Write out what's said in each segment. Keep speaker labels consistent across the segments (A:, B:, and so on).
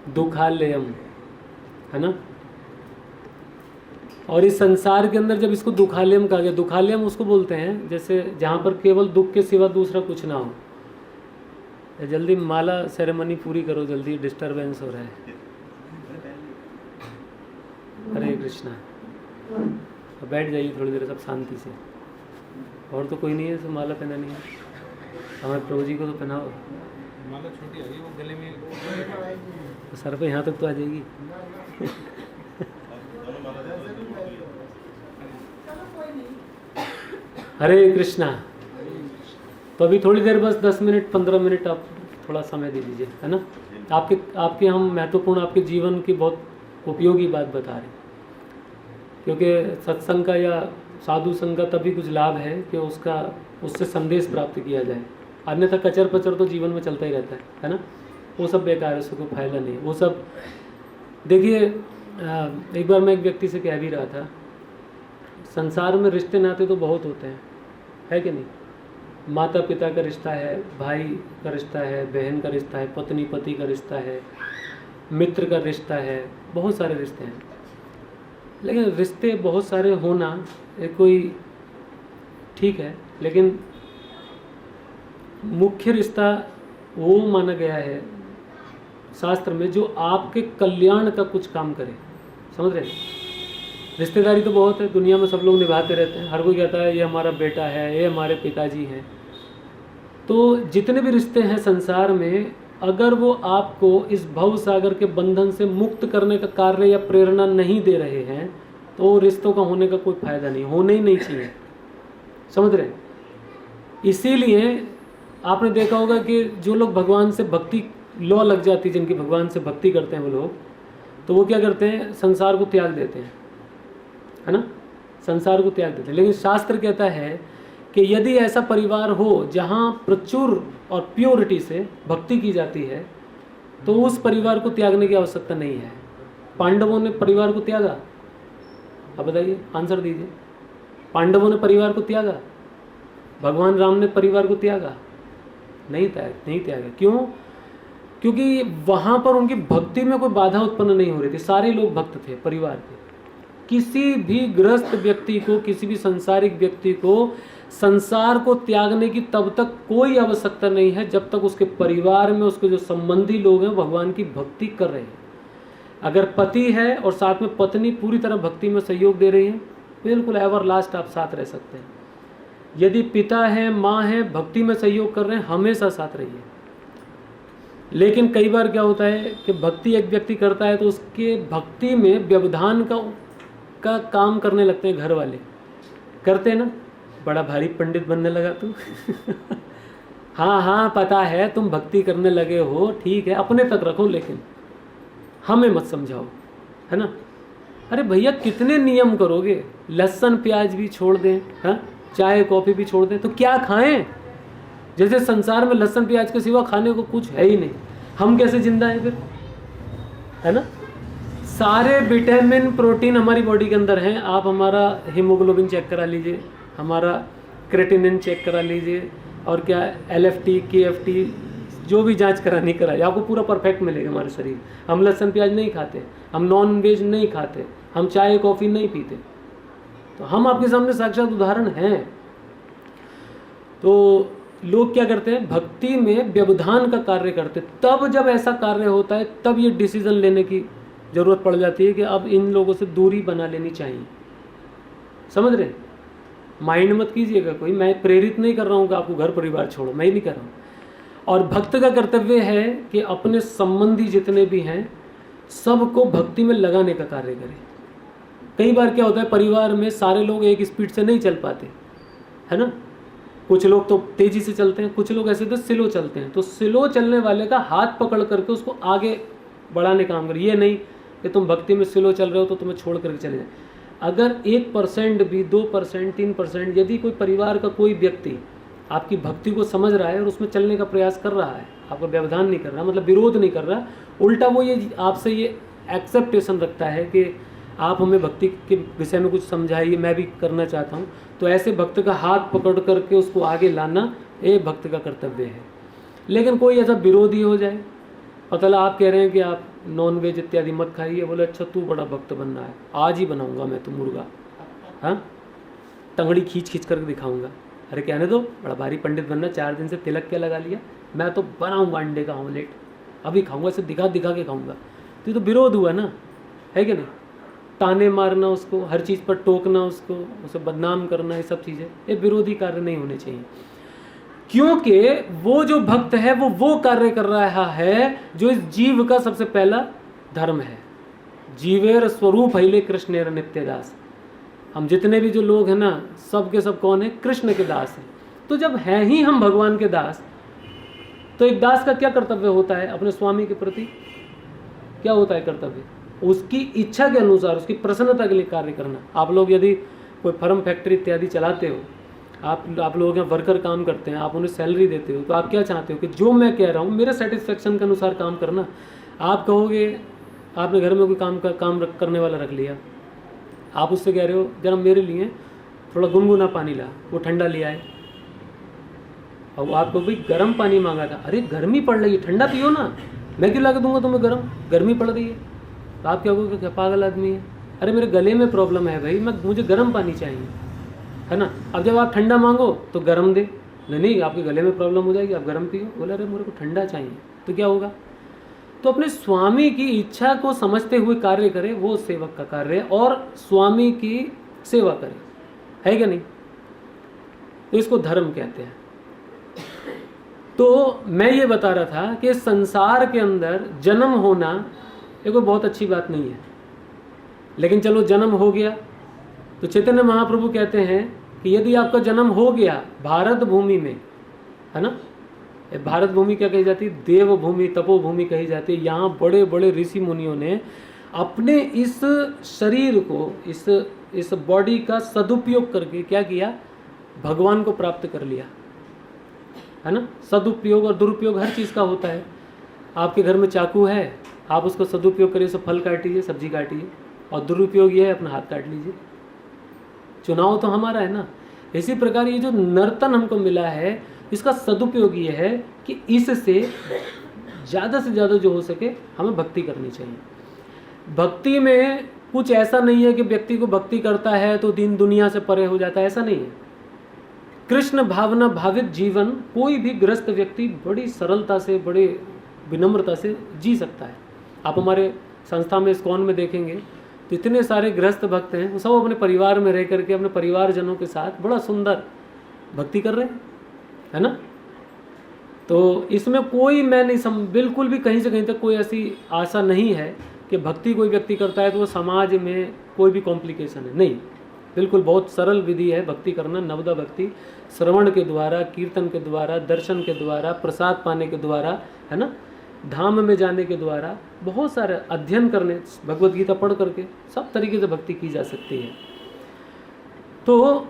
A: दुखालयम, है ना। और इस संसार के अंदर जब इसको दुखालयम कहा गया, दुखालयम उसको बोलते हैं जैसे जहाँ पर केवल दुख के सिवा दूसरा कुछ ना हो। जल्दी माला सेरेमनी पूरी करो, जल्दी डिस्टरबेंस हो रहा है। हरे कृष्णा। अब बैठ जाइए थोड़ी देर सब शांति से। और तो कोई नहीं है, तो माला पहनानी है। हमारे प्रभु जी को तो पहनाओ।
B: माला छोटी आ गई, वो गले में
A: तो सर पे यहाँ तक तो आ जाएगी। हरे कृष्णा। तो अभी थोड़ी देर बस 10 मिनट 15 मिनट आप थोड़ा समय दे दीजिए, है ना। आपके हम महत्वपूर्ण आपके जीवन की बहुत उपयोगी बात बता रहे हैं, क्योंकि सत्संग का या साधु संग का तभी कुछ लाभ है कि उससे संदेश प्राप्त किया जाए। अन्यथा कचर पचर तो जीवन में चलता ही रहता है ना। वो सब बेकार है, उसको कोई फायदा नहीं। वो सब देखिए, एक बार मैं एक व्यक्ति से कह भी रहा था, संसार में रिश्ते नाते तो बहुत होते हैं, है कि नहीं। माता पिता का रिश्ता है, भाई का रिश्ता है, बहन का रिश्ता है, पत्नी पति का रिश्ता है, मित्र का रिश्ता है, बहुत सारे रिश्ते हैं। लेकिन रिश्ते बहुत सारे होना कोई ठीक है, लेकिन मुख्य रिश्ता वो माना गया है शास्त्र में जो आपके कल्याण का कुछ काम करे। समझ रहे हैं। रिश्तेदारी तो बहुत है, दुनिया में सब लोग निभाते रहते हैं। हर कोई कहता है ये हमारा बेटा है, ये हमारे पिताजी हैं। तो जितने भी रिश्ते हैं संसार में, अगर वो आपको इस भव सागर के बंधन से मुक्त करने का कार्य या प्रेरणा नहीं दे रहे हैं, तो रिश्तों का होने का कोई फायदा नहीं, होने ही नहीं चाहिए। समझ रहे हैं। इसीलिए आपने देखा होगा कि जो लोग भगवान से भक्ति लौ लग जाती है, जिनकी भगवान से भक्ति करते हैं वो लोग, तो वो क्या करते हैं, संसार को त्याग देते हैं, है ना। संसार को त्याग देते हैं। लेकिन शास्त्र कहता है कि यदि ऐसा परिवार हो जहाँ प्रचुर और प्योरिटी से भक्ति की जाती है, तो उस परिवार को त्यागने की आवश्यकता नहीं है। पांडवों ने परिवार को त्यागा? अब बताइए, आंसर दीजिए। पांडवों ने परिवार को त्यागा? भगवान राम ने परिवार को त्यागा? नहीं त्यागा। क्यों? क्योंकि वहाँ पर उनकी भक्ति में कोई बाधा उत्पन्न नहीं हो रही थी। सारे लोग भक्त थे परिवार के। किसी भी गृहस्थ व्यक्ति को, किसी भी संसारिक व्यक्ति को संसार को त्यागने की तब तक कोई आवश्यकता नहीं है जब तक उसके परिवार में उसके जो संबंधी लोग हैं भगवान की भक्ति कर रहे हैं। अगर पति है और साथ में पत्नी पूरी तरह भक्ति में सहयोग दे रही है, बिल्कुल एवर लास्ट आप साथ रह सकते हैं। यदि पिता है, माँ है, भक्ति में सहयोग कर रहे हैं, हमेशा साथ रहिए। लेकिन कई बार क्या होता है कि भक्ति एक व्यक्ति करता है तो उसके भक्ति में व्यवधान का काम करने लगते हैं घर वाले। करते हैं ना, बड़ा भारी पंडित बनने लगा तू। हाँ पता है तुम भक्ति करने लगे हो, ठीक है, अपने तक रखो, लेकिन हमें मत समझाओ, है ना। अरे भैया कितने नियम करोगे, लहसुन प्याज भी छोड़ दें, हाँ, चाय कॉफ़ी भी छोड़ दें, तो क्या खाएं। जैसे संसार में लहसुन प्याज के सिवा खाने को कुछ है ही नहीं, हम कैसे जिंदा हैं फिर, है ना। सारे विटामिन प्रोटीन हमारी बॉडी के अंदर हैं। आप हमारा हीमोग्लोबिन चेक करा लीजिए, हमारा क्रेटिनिन चेक करा लीजिए, और क्या LFT KFT जो भी जांच करानी कराइए, आपको पूरा परफेक्ट मिलेगा हमारे शरीर। हम लहसुन प्याज नहीं खाते, हम नॉन वेज नहीं खाते, हम चाय कॉफ़ी नहीं पीते, तो हम आपके सामने साक्षात उदाहरण हैं। तो लोग क्या करते हैं, भक्ति में व्यवधान का कार्य करते। तब जब ऐसा कार्य होता है तब ये डिसीजन लेने की ज़रूरत पड़ जाती है कि अब इन लोगों से दूरी बना लेनी चाहिए। समझ रहे। माइंड मत कीजिएगा कोई, मैं प्रेरित नहीं कर रहा हूँ कि आपको घर परिवार छोड़ो, मैं ही नहीं कर रहा हूँ। और भक्त का कर्तव्य है कि अपने संबंधी जितने भी हैं सबको भक्ति में लगाने का कार्य करें। कई बार क्या होता है, परिवार में सारे लोग एक स्पीड से नहीं चल पाते, है ना। कुछ लोग तो तेजी से चलते हैं, कुछ लोग ऐसे तो स्लो चलते हैं। तो स्लो चलने वाले का हाथ पकड़ करके उसको आगे बढ़ाने का काम करें। ये नहीं कि तुम भक्ति में स्लो चल रहे हो तो तुम्हें छोड़ करके चले जाए। अगर 1% भी, 2%, 3% यदि कोई परिवार का कोई व्यक्ति आपकी भक्ति को समझ रहा है और उसमें चलने का प्रयास कर रहा है, आपका व्यवधान नहीं कर रहा, मतलब विरोध नहीं कर रहा, उल्टा वो ये आपसे ये एक्सेप्टेशन रखता है कि आप हमें भक्ति के विषय में कुछ समझाइए, मैं भी करना चाहता हूँ, तो ऐसे भक्त का हाथ पकड़ करके उसको आगे लाना ये भक्त का कर्तव्य है। लेकिन कोई ऐसा विरोधी हो जाए, मतलब आप कह रहे हैं कि आप नॉन वेज इत्यादि मत खाइए। बोले अच्छा तू बड़ा भक्त बनना है, आज ही बनाऊंगा मैं तो मुर्गा, हाँ टंगड़ी खींच खींच करके दिखाऊंगा। अरे कहने दो, बड़ा भारी पंडित बनना, 4 दिन से तिलक क्या लगा लिया, मैं तो बनाऊंगा अंडे का ऑमलेट, अभी खाऊंगा, इसे दिखा दिखा के खाऊंगा। तो ये तो विरोध हुआ ना, है कि नहीं। ताने मारना उसको, हर चीज़ पर टोकना उसको, उसे बदनाम करना, ये सब चीज़ें ये विरोधी कार्य नहीं होने चाहिए। क्योंकि वो जो भक्त है वो कार्य कर रहा है जो इस जीव का सबसे पहला धर्म है। जीवेर स्वरूप हिले कृष्णेर नित्य दास। हम जितने भी जो लोग हैं ना, सब के सब कौन है, कृष्ण के दास हैं। तो जब हैं ही हम भगवान के दास, तो एक दास का क्या कर्तव्य होता है अपने स्वामी के प्रति, क्या होता है कर्तव्य, उसकी इच्छा के अनुसार, उसकी प्रसन्नता के लिए कार्य करना। आप लोग यदि कोई फर्म फैक्ट्री इत्यादि चलाते हो, आप लोग यहाँ वर्कर काम करते हैं, आप उन्हें सैलरी देते हो, तो आप क्या चाहते हो कि जो मैं कह रहा हूँ मेरे सेटिस्फेक्शन के अनुसार काम करना। आप कहोगे, आपने घर में कोई काम करने वाला रख लिया, आप उससे कह रहे हो जरा मेरे लिए थोड़ा गुनगुना पानी ला, वो ठंडा लिया है, और आपको भाई गर्म पानी मांगा था, अरे गर्मी पड़ रही है ठंडा पियो ना, मैं क्यों ला के दूंगा तुम्हें गर्मी पड़ रही है। तो आप क्या कहोगे, क्या पागल आदमी है, अरे मेरे गले में प्रॉब्लम है भाई, मुझे गर्म पानी चाहिए, है ना। अब जब आप ठंडा मांगो तो गर्म दे, नहीं आपके गले में प्रॉब्लम हो जाएगी, आप गर्म पियो। बोले अरे मेरे को ठंडा चाहिए, तो क्या होगा। तो अपने स्वामी की इच्छा को समझते हुए कार्य करे, वो सेवक का कार्य है, और स्वामी की सेवा करे, है क्या नहीं। तो इसको धर्म कहते हैं। तो मैं ये बता रहा था कि संसार के अंदर जन्म होना ये कोई बहुत अच्छी बात नहीं है, लेकिन चलो जन्म हो गया, तो चैतन्य महाप्रभु कहते हैं कि यदि आपका जन्म हो गया भारत भूमि में, है ना, भारत भूमि क्या कही जाती है, देव भूमि, तपोभूमि कही जाती है। यहाँ बड़े बड़े ऋषि मुनियों ने अपने इस शरीर को, इस बॉडी का सदुपयोग करके क्या किया, भगवान को प्राप्त कर लिया, है ना। सदुपयोग और दुरुपयोग हर चीज़ का होता है। आपके घर में चाकू है, आप उसको सदुपयोग करिए, उसे फल काटिए, सब्जी काटिए, और दुरुपयोग ये है अपना हाथ काट लीजिए। चुनाव तो हमारा है ना। इसी प्रकार ये जो नर्तन हमको मिला है, इसका सदुपयोग ये है कि इससे ज़्यादा से ज़्यादा जो हो सके हमें भक्ति करनी चाहिए। भक्ति में कुछ ऐसा नहीं है कि व्यक्ति को भक्ति करता है तो दीन दुनिया से परे हो जाता है, ऐसा नहीं है। कृष्ण भावना भावित जीवन कोई भी ग्रस्त व्यक्ति बड़ी सरलता से, बड़े विनम्रता से जी सकता है। आप हमारे संस्था में, इस्कॉन में देखेंगे तो इतने सारे गृहस्थ भक्त हैं, वो सब अपने परिवार में रह करके अपने परिवारजनों के साथ बड़ा सुंदर भक्ति कर रहे हैं, है ना। तो इसमें कोई मैं नहीं बिल्कुल भी कहीं से कहीं तक कोई ऐसी आशा नहीं है कि भक्ति कोई व्यक्ति करता है तो वो समाज में कोई भी कॉम्प्लिकेशन है, नहीं। बिल्कुल बहुत सरल विधि है भक्ति करना। नवदा भक्ति श्रवण के द्वारा, कीर्तन के द्वारा, दर्शन के द्वारा, प्रसाद पाने के द्वारा, है ना, धाम में जाने के द्वारा, बहुत सारे अध्ययन करने, भगवत गीता पढ़ करके सब तरीके से भक्ति की जा सकती है। तो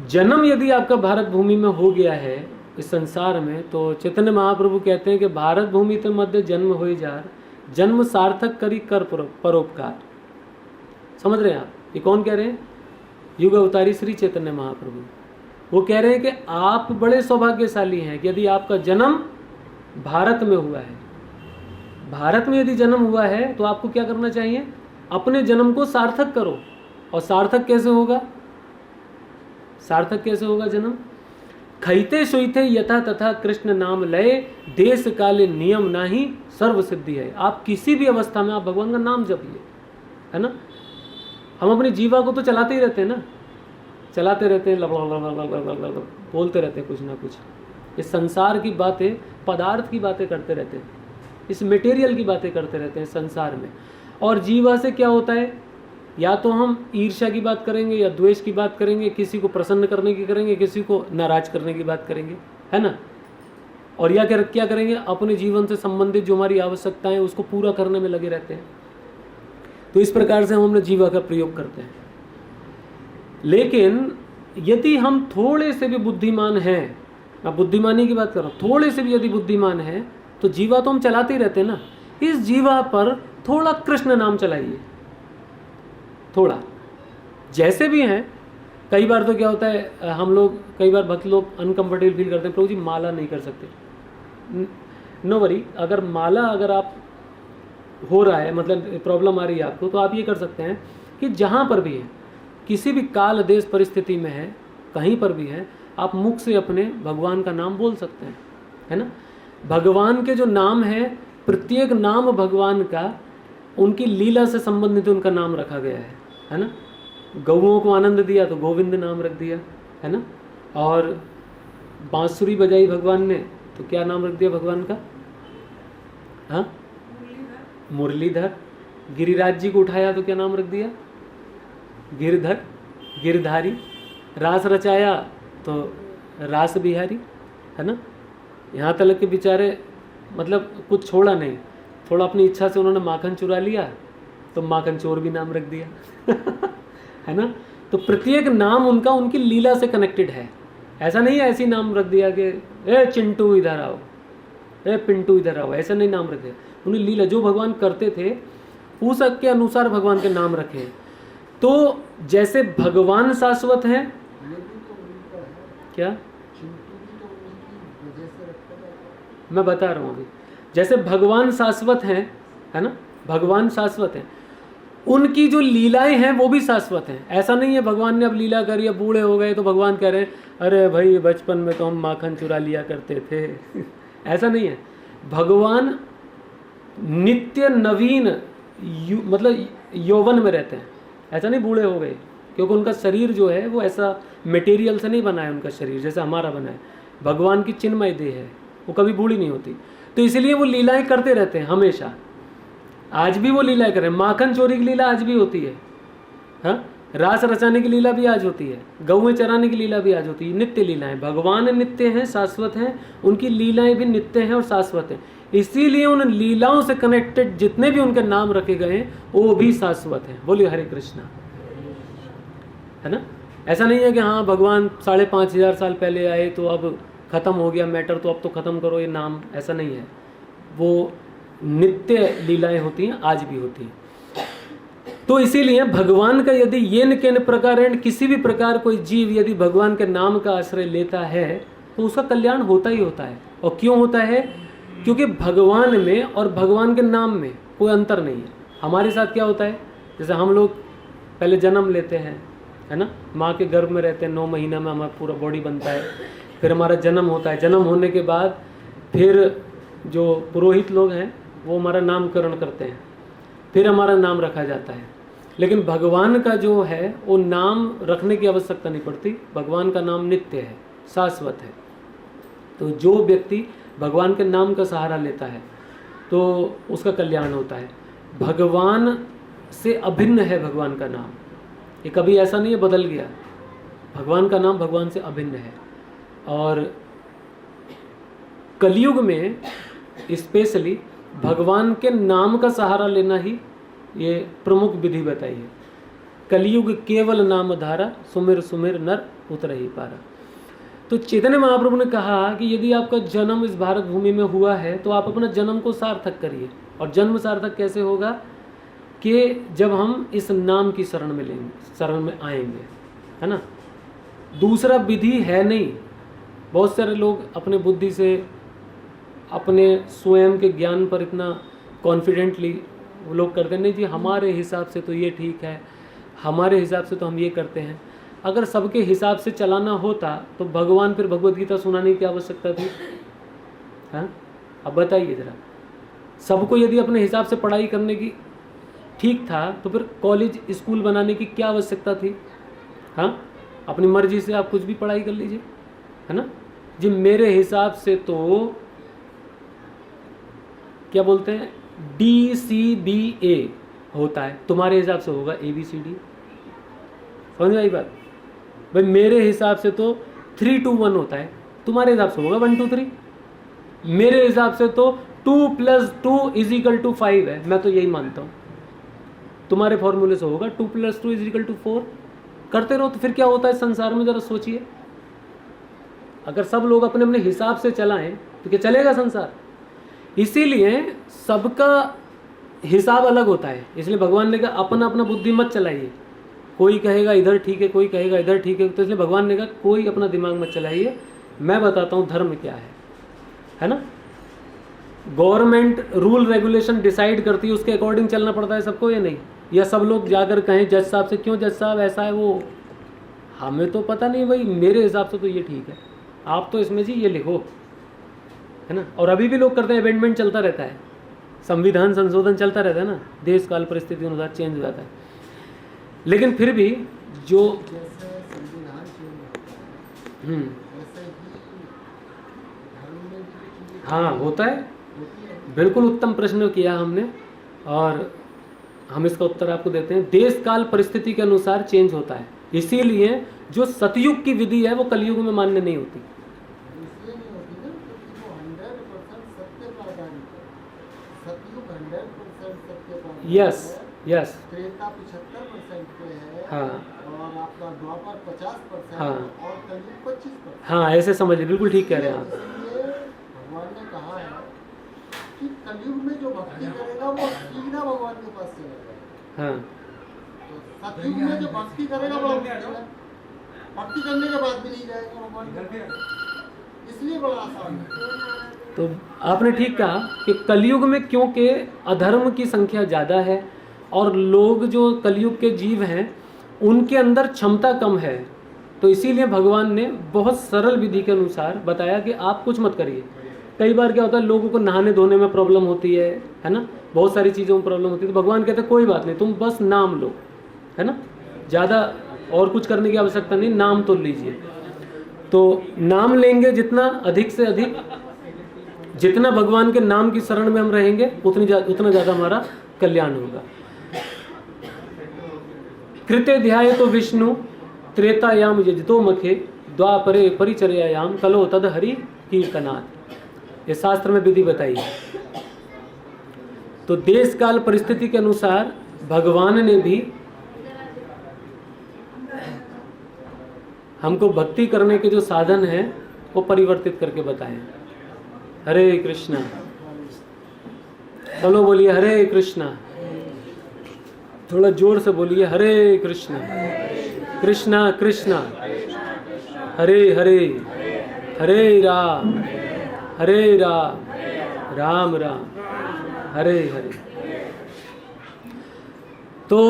A: जन्म यदि आपका भारत भूमि में हो गया है इस संसार में, तो चैतन्य महाप्रभु कहते हैं कि भारत भूमि ते मध्य जन्म होई जार, जन्म सार्थक करी कर परोपकार। समझ रहे हैं आप, ये कौन कह रहे हैं, युग अवतारी श्री चैतन्य महाप्रभु। वो कह रहे हैं कि आप बड़े सौभाग्यशाली हैं कि यदि आपका जन्म भारत में हुआ है। भारत में यदि जन्म हुआ है तो आपको क्या करना चाहिए, अपने जन्म को सार्थक करो। और सार्थक कैसे होगा, सार्थक कैसे होगा जन्म, खैते सोईते यथा तथा कृष्ण नाम लय, देश काले नियम नाही सर्व सिद्धि है। आप किसी भी अवस्था में आप भगवान का नाम जपिए, है ना। हम अपनी जीवा को तो चलाते ही रहते हैं ना, चलाते रहते हैं, बोलते रहते हैं कुछ ना कुछ। इस संसार की बातें, पदार्थ की बातें करते रहते हैं, इस मटेरियल की बातें करते रहते हैं संसार में। और जीवा से क्या होता है, या तो हम ईर्ष्या की बात करेंगे या द्वेष की बात करेंगे, किसी को प्रसन्न करने की करेंगे, किसी को नाराज करने की बात करेंगे, है ना। और या क्या करेंगे, अपने जीवन से संबंधित जो हमारी आवश्यकताएं उसको पूरा करने में लगे रहते हैं। तो इस प्रकार से हम अपने जीवा का प्रयोग करते हैं। लेकिन यदि हम थोड़े से भी बुद्धिमान हैं, मैं बुद्धिमानी की बात कर रहा हूँ, थोड़े से भी यदि बुद्धिमान हैं तो जीवा तो हम चलाते ही रहते हैं ना। इस जीवा पर थोड़ा कृष्ण नाम चलाइए, थोड़ा, जैसे भी हैं। कई बार तो क्या होता है, हम लोग कई बार भक्त लोग अनकंफर्टेबल फील करते हैं, प्रभु जी माला नहीं कर सकते। नो वरी, अगर माला अगर आप हो रहा है, मतलब प्रॉब्लम आ रही है आपको, तो आप ये कर सकते हैं कि जहाँ पर भी है, किसी भी काल देश परिस्थिति में है, कहीं पर भी है, आप मुख से अपने भगवान का नाम बोल सकते हैं, है ना। भगवान के जो नाम है, प्रत्येक नाम भगवान का उनकी लीला से संबंधित उनका नाम रखा गया है ना। गौओं को आनंद दिया तो गोविंद नाम रख दिया, है ना। और बांसुरी बजाई भगवान ने तो क्या नाम रख दिया भगवान का? हाँ, मुरलीधर। गिरिराज जी को उठाया तो क्या नाम रख दिया? गिरधर, गिरधारी। रास रचाया तो रास बिहारी, है ना। यहाँ तक के बेचारे मतलब कुछ छोड़ा नहीं, थोड़ा अपनी इच्छा से उन्होंने माखन चुरा लिया तो माखन चोर भी नाम रख दिया है ना। तो प्रत्येक नाम उनका उनकी लीला से कनेक्टेड है। ऐसा नहीं है ऐसी नाम रख दिया कि ए चिंटू इधर आओ, ए पिंटू इधर आओ, ऐसा नहीं नाम रख दिया। उन्हें लीला जो भगवान करते थे उस के अनुसार भगवान के नाम रखे। तो जैसे भगवान शाश्वत हैं, क्या मैं बता रहा हूँ अभी, जैसे भगवान शाश्वत हैं, है ना, भगवान शाश्वत हैं, उनकी जो लीलाएं हैं वो भी शाश्वत हैं। ऐसा नहीं है भगवान ने अब लीला करी, अब बूढ़े हो गए तो भगवान कह रहे हैं अरे भाई बचपन में तो हम माखन चुरा लिया करते थे ऐसा नहीं है। भगवान नित्य नवीन मतलब यौवन में रहते हैं। ऐसा नहीं बूढ़े हो गए, क्योंकि उनका शरीर जो है वो ऐसा मटेरियल से नहीं बना है, उनका शरीर जैसा हमारा बना है। भगवान की चिन्मय देह है, वो कभी बूढ़ी नहीं होती, तो इसलिए वो लीलाएं करते रहते हैं हमेशा। आज भी वो लीलाएं कर रहे हैं। माखन चोरी की लीला आज भी होती है, हाँ, रास रचाने की लीला भी आज होती है, गौएं चराने की लीला भी आज होती है। नित्य लीलाएं, भगवान नित्य हैं, शाश्वत हैं, उनकी लीलाएं भी नित्य हैं और शाश्वत हैं। इसीलिए उन लीलाओं से कनेक्टेड जितने भी उनके नाम रखे गए हैं वो भी शाश्वत हैं। बोलिए हरे कृष्णा, है ना। ऐसा नहीं है कि हाँ भगवान 5,500 साल पहले आए तो अब खत्म हो गया मैटर, तो अब तो खत्म करो ये नाम, ऐसा नहीं है। वो नित्य लीलाएं होती हैं, आज भी होती हैं। तो इसीलिए भगवान का यदि ये न केन प्रकार किसी भी प्रकार कोई जीव यदि भगवान के नाम का आश्रय लेता है तो उसका कल्याण होता ही होता है। और क्यों होता है? क्योंकि भगवान में और भगवान के नाम में कोई अंतर नहीं है। हमारे साथ क्या होता है, जैसे हम लोग पहले जन्म लेते हैं, है ना, माँ के गर्भ में रहते हैं, 9 महीना में हमारा पूरा बॉडी बनता है, फिर हमारा जन्म होता है। जन्म होने के बाद फिर जो पुरोहित लोग हैं वो हमारा नामकरण करते हैं, फिर हमारा नाम रखा जाता है। लेकिन भगवान का जो है वो नाम रखने की आवश्यकता नहीं पड़ती। भगवान का नाम नित्य है, शाश्वत है। तो जो व्यक्ति भगवान के नाम का सहारा लेता है तो उसका कल्याण होता है। भगवान से अभिन्न है भगवान का नाम, ये कभी ऐसा नहीं है बदल गया। भगवान का नाम भगवान से अभिन्न है। और कलयुग में स्पेशली भगवान के नाम का सहारा लेना ही ये प्रमुख विधि बताई है। कलयुग केवल नाम धारा, सुमिर सुमिर नर उतरहि पारा। तो चैतन्य महाप्रभु ने कहा कि यदि आपका जन्म इस भारत भूमि में हुआ है तो आप अपना जन्म को सार्थक करिए। और जन्म सार्थक कैसे होगा? कि जब हम इस नाम की शरण में लेंगे, शरण में आएंगे, है ना। दूसरा विधि है नहीं। बहुत सारे लोग अपने बुद्धि से, अपने स्वयं के ज्ञान पर इतना कॉन्फिडेंटली वो लोग करते नहीं जी हमारे हिसाब से तो ये ठीक है, हमारे हिसाब से तो हम ये करते हैं। अगर सबके हिसाब से चलाना होता तो भगवान फिर भगवत गीता सुनाने की आवश्यकता थी? हाँ, अब बताइए जरा। सबको यदि अपने हिसाब से पढ़ाई करने की ठीक था तो फिर कॉलेज स्कूल बनाने की क्या आवश्यकता थी? हाँ, अपनी मर्जी से आप कुछ भी पढ़ाई कर लीजिए, है ना जी। मेरे हिसाब से तो क्या बोलते हैं DCBA होता है, तुम्हारे हिसाब से होगा ABCD। समझ में आई बात? भाई मेरे हिसाब से तो 3 2 1 होता है, तुम्हारे हिसाब से होगा 1 2 3। मेरे हिसाब से तो 2 + 2 = 5 है, मैं तो यही मानता हूँ। तुम्हारे फॉर्मूले से होगा 2 + 2 = 4। करते रहो तो फिर क्या होता है संसार में, जरा सोचिए। अगर सब लोग अपने अपने हिसाब से चलाएं तो क्या चलेगा संसार? इसीलिए सबका हिसाब अलग होता है। इसलिए भगवान ने कहा अपना अपना बुद्धि मत चलाइए। कोई कहेगा इधर ठीक है, कोई कहेगा इधर ठीक है। तो इसलिए भगवान ने कहा कोई अपना दिमाग मत चलाइए, मैं बताता हूँ धर्म क्या है ना। गवर्नमेंट रूल रेगुलेशन डिसाइड करती है, उसके अकॉर्डिंग चलना पड़ता है सबको या नहीं? या सब लोग जाकर कहें जज साहब से, क्यों जज साहब ऐसा है वो, हमें तो पता नहीं भाई, मेरे हिसाब से तो ये ठीक है, आप तो इसमें जी ये लिखो, है ना? और अभी भी लोग करते हैं, अमेंडमेंट चलता रहता है, संविधान संशोधन चलता रहता है ना, देश काल परिस्थिति के अनुसार चेंज हो जाता है। लेकिन फिर भी जो
C: जैसे संविधान चेंज होता है वैसे ही धर्म में भी चीजें
A: हाँ होता है।
C: होती है।
A: बिल्कुल उत्तम प्रश्न किया हमने, और हम इसका उत्तर आपको देते हैं। देश काल परिस्थिति के अनुसार चेंज होता है, इसीलिए जो सतयुग की विधि है वो कलयुग में मान्य नहीं होती।
C: इसलिए नहीं होती ना क्योंकि वो 100% सत्य पर आधारित है। सतयुग 100% सत्य पर आधारित
A: यस
C: है।
A: यस
C: त्रेता 75% पे है।
A: हाँ
C: और आपका द्वापर 50%
A: हाँ।
C: और कलयुग 25%।
A: हाँ, ऐसे समझिए, बिल्कुल ठीक कह रहे हैं आप।
C: इसलिए भगवान ने कहा है कि कलयुग में जो भक्ति करेगा वो सीधा भगवान के पास चला जाएगा।
A: हाँ
C: तो सतयुग में जो भक्ति करेगा बड़ा मुश्किल है, भक्ति करने के बाद भी नहीं जाएगा भगवान के पास। इसलिए बड़ा आसान है।
A: तो आपने ठीक कहा कि कलयुग में क्योंकि अधर्म की संख्या ज़्यादा है और लोग जो कलयुग के जीव हैं उनके अंदर क्षमता कम है, तो इसीलिए भगवान ने बहुत सरल विधि के अनुसार बताया कि आप कुछ मत करिए। कई बार क्या होता है, लोगों को नहाने धोने में प्रॉब्लम होती है ना, बहुत सारी चीज़ों में प्रॉब्लम होती है, तो भगवान कहते हैं कोई बात नहीं, तुम बस नाम लो, है ना, ज़्यादा और कुछ करने की आवश्यकता नहीं, नाम तो लीजिए। तो नाम लेंगे जितना अधिक से अधिक, जितना भगवान के नाम की शरण में हम रहेंगे उतना ज़्यादा हमारा कल्याण होगा। कृते ध्याये तो विष्णु त्रेतायाम यजतो मखे द्वापरे परिचर्यायाम कलो तद हरि कीर्तनात्, ये शास्त्र में विधि बताई है। तो देश काल परिस्थिति के अनुसार भगवान ने भी हमको भक्ति करने के जो साधन हैं वो परिवर्तित करके बताए। हरे कृष्णा, चलो बोलिए हरे कृष्णा, थोड़ा जोर से बोलिए हरे कृष्णा कृष्णा कृष्णा हरे हरे, हरे राम राम राम हरे हरे। तो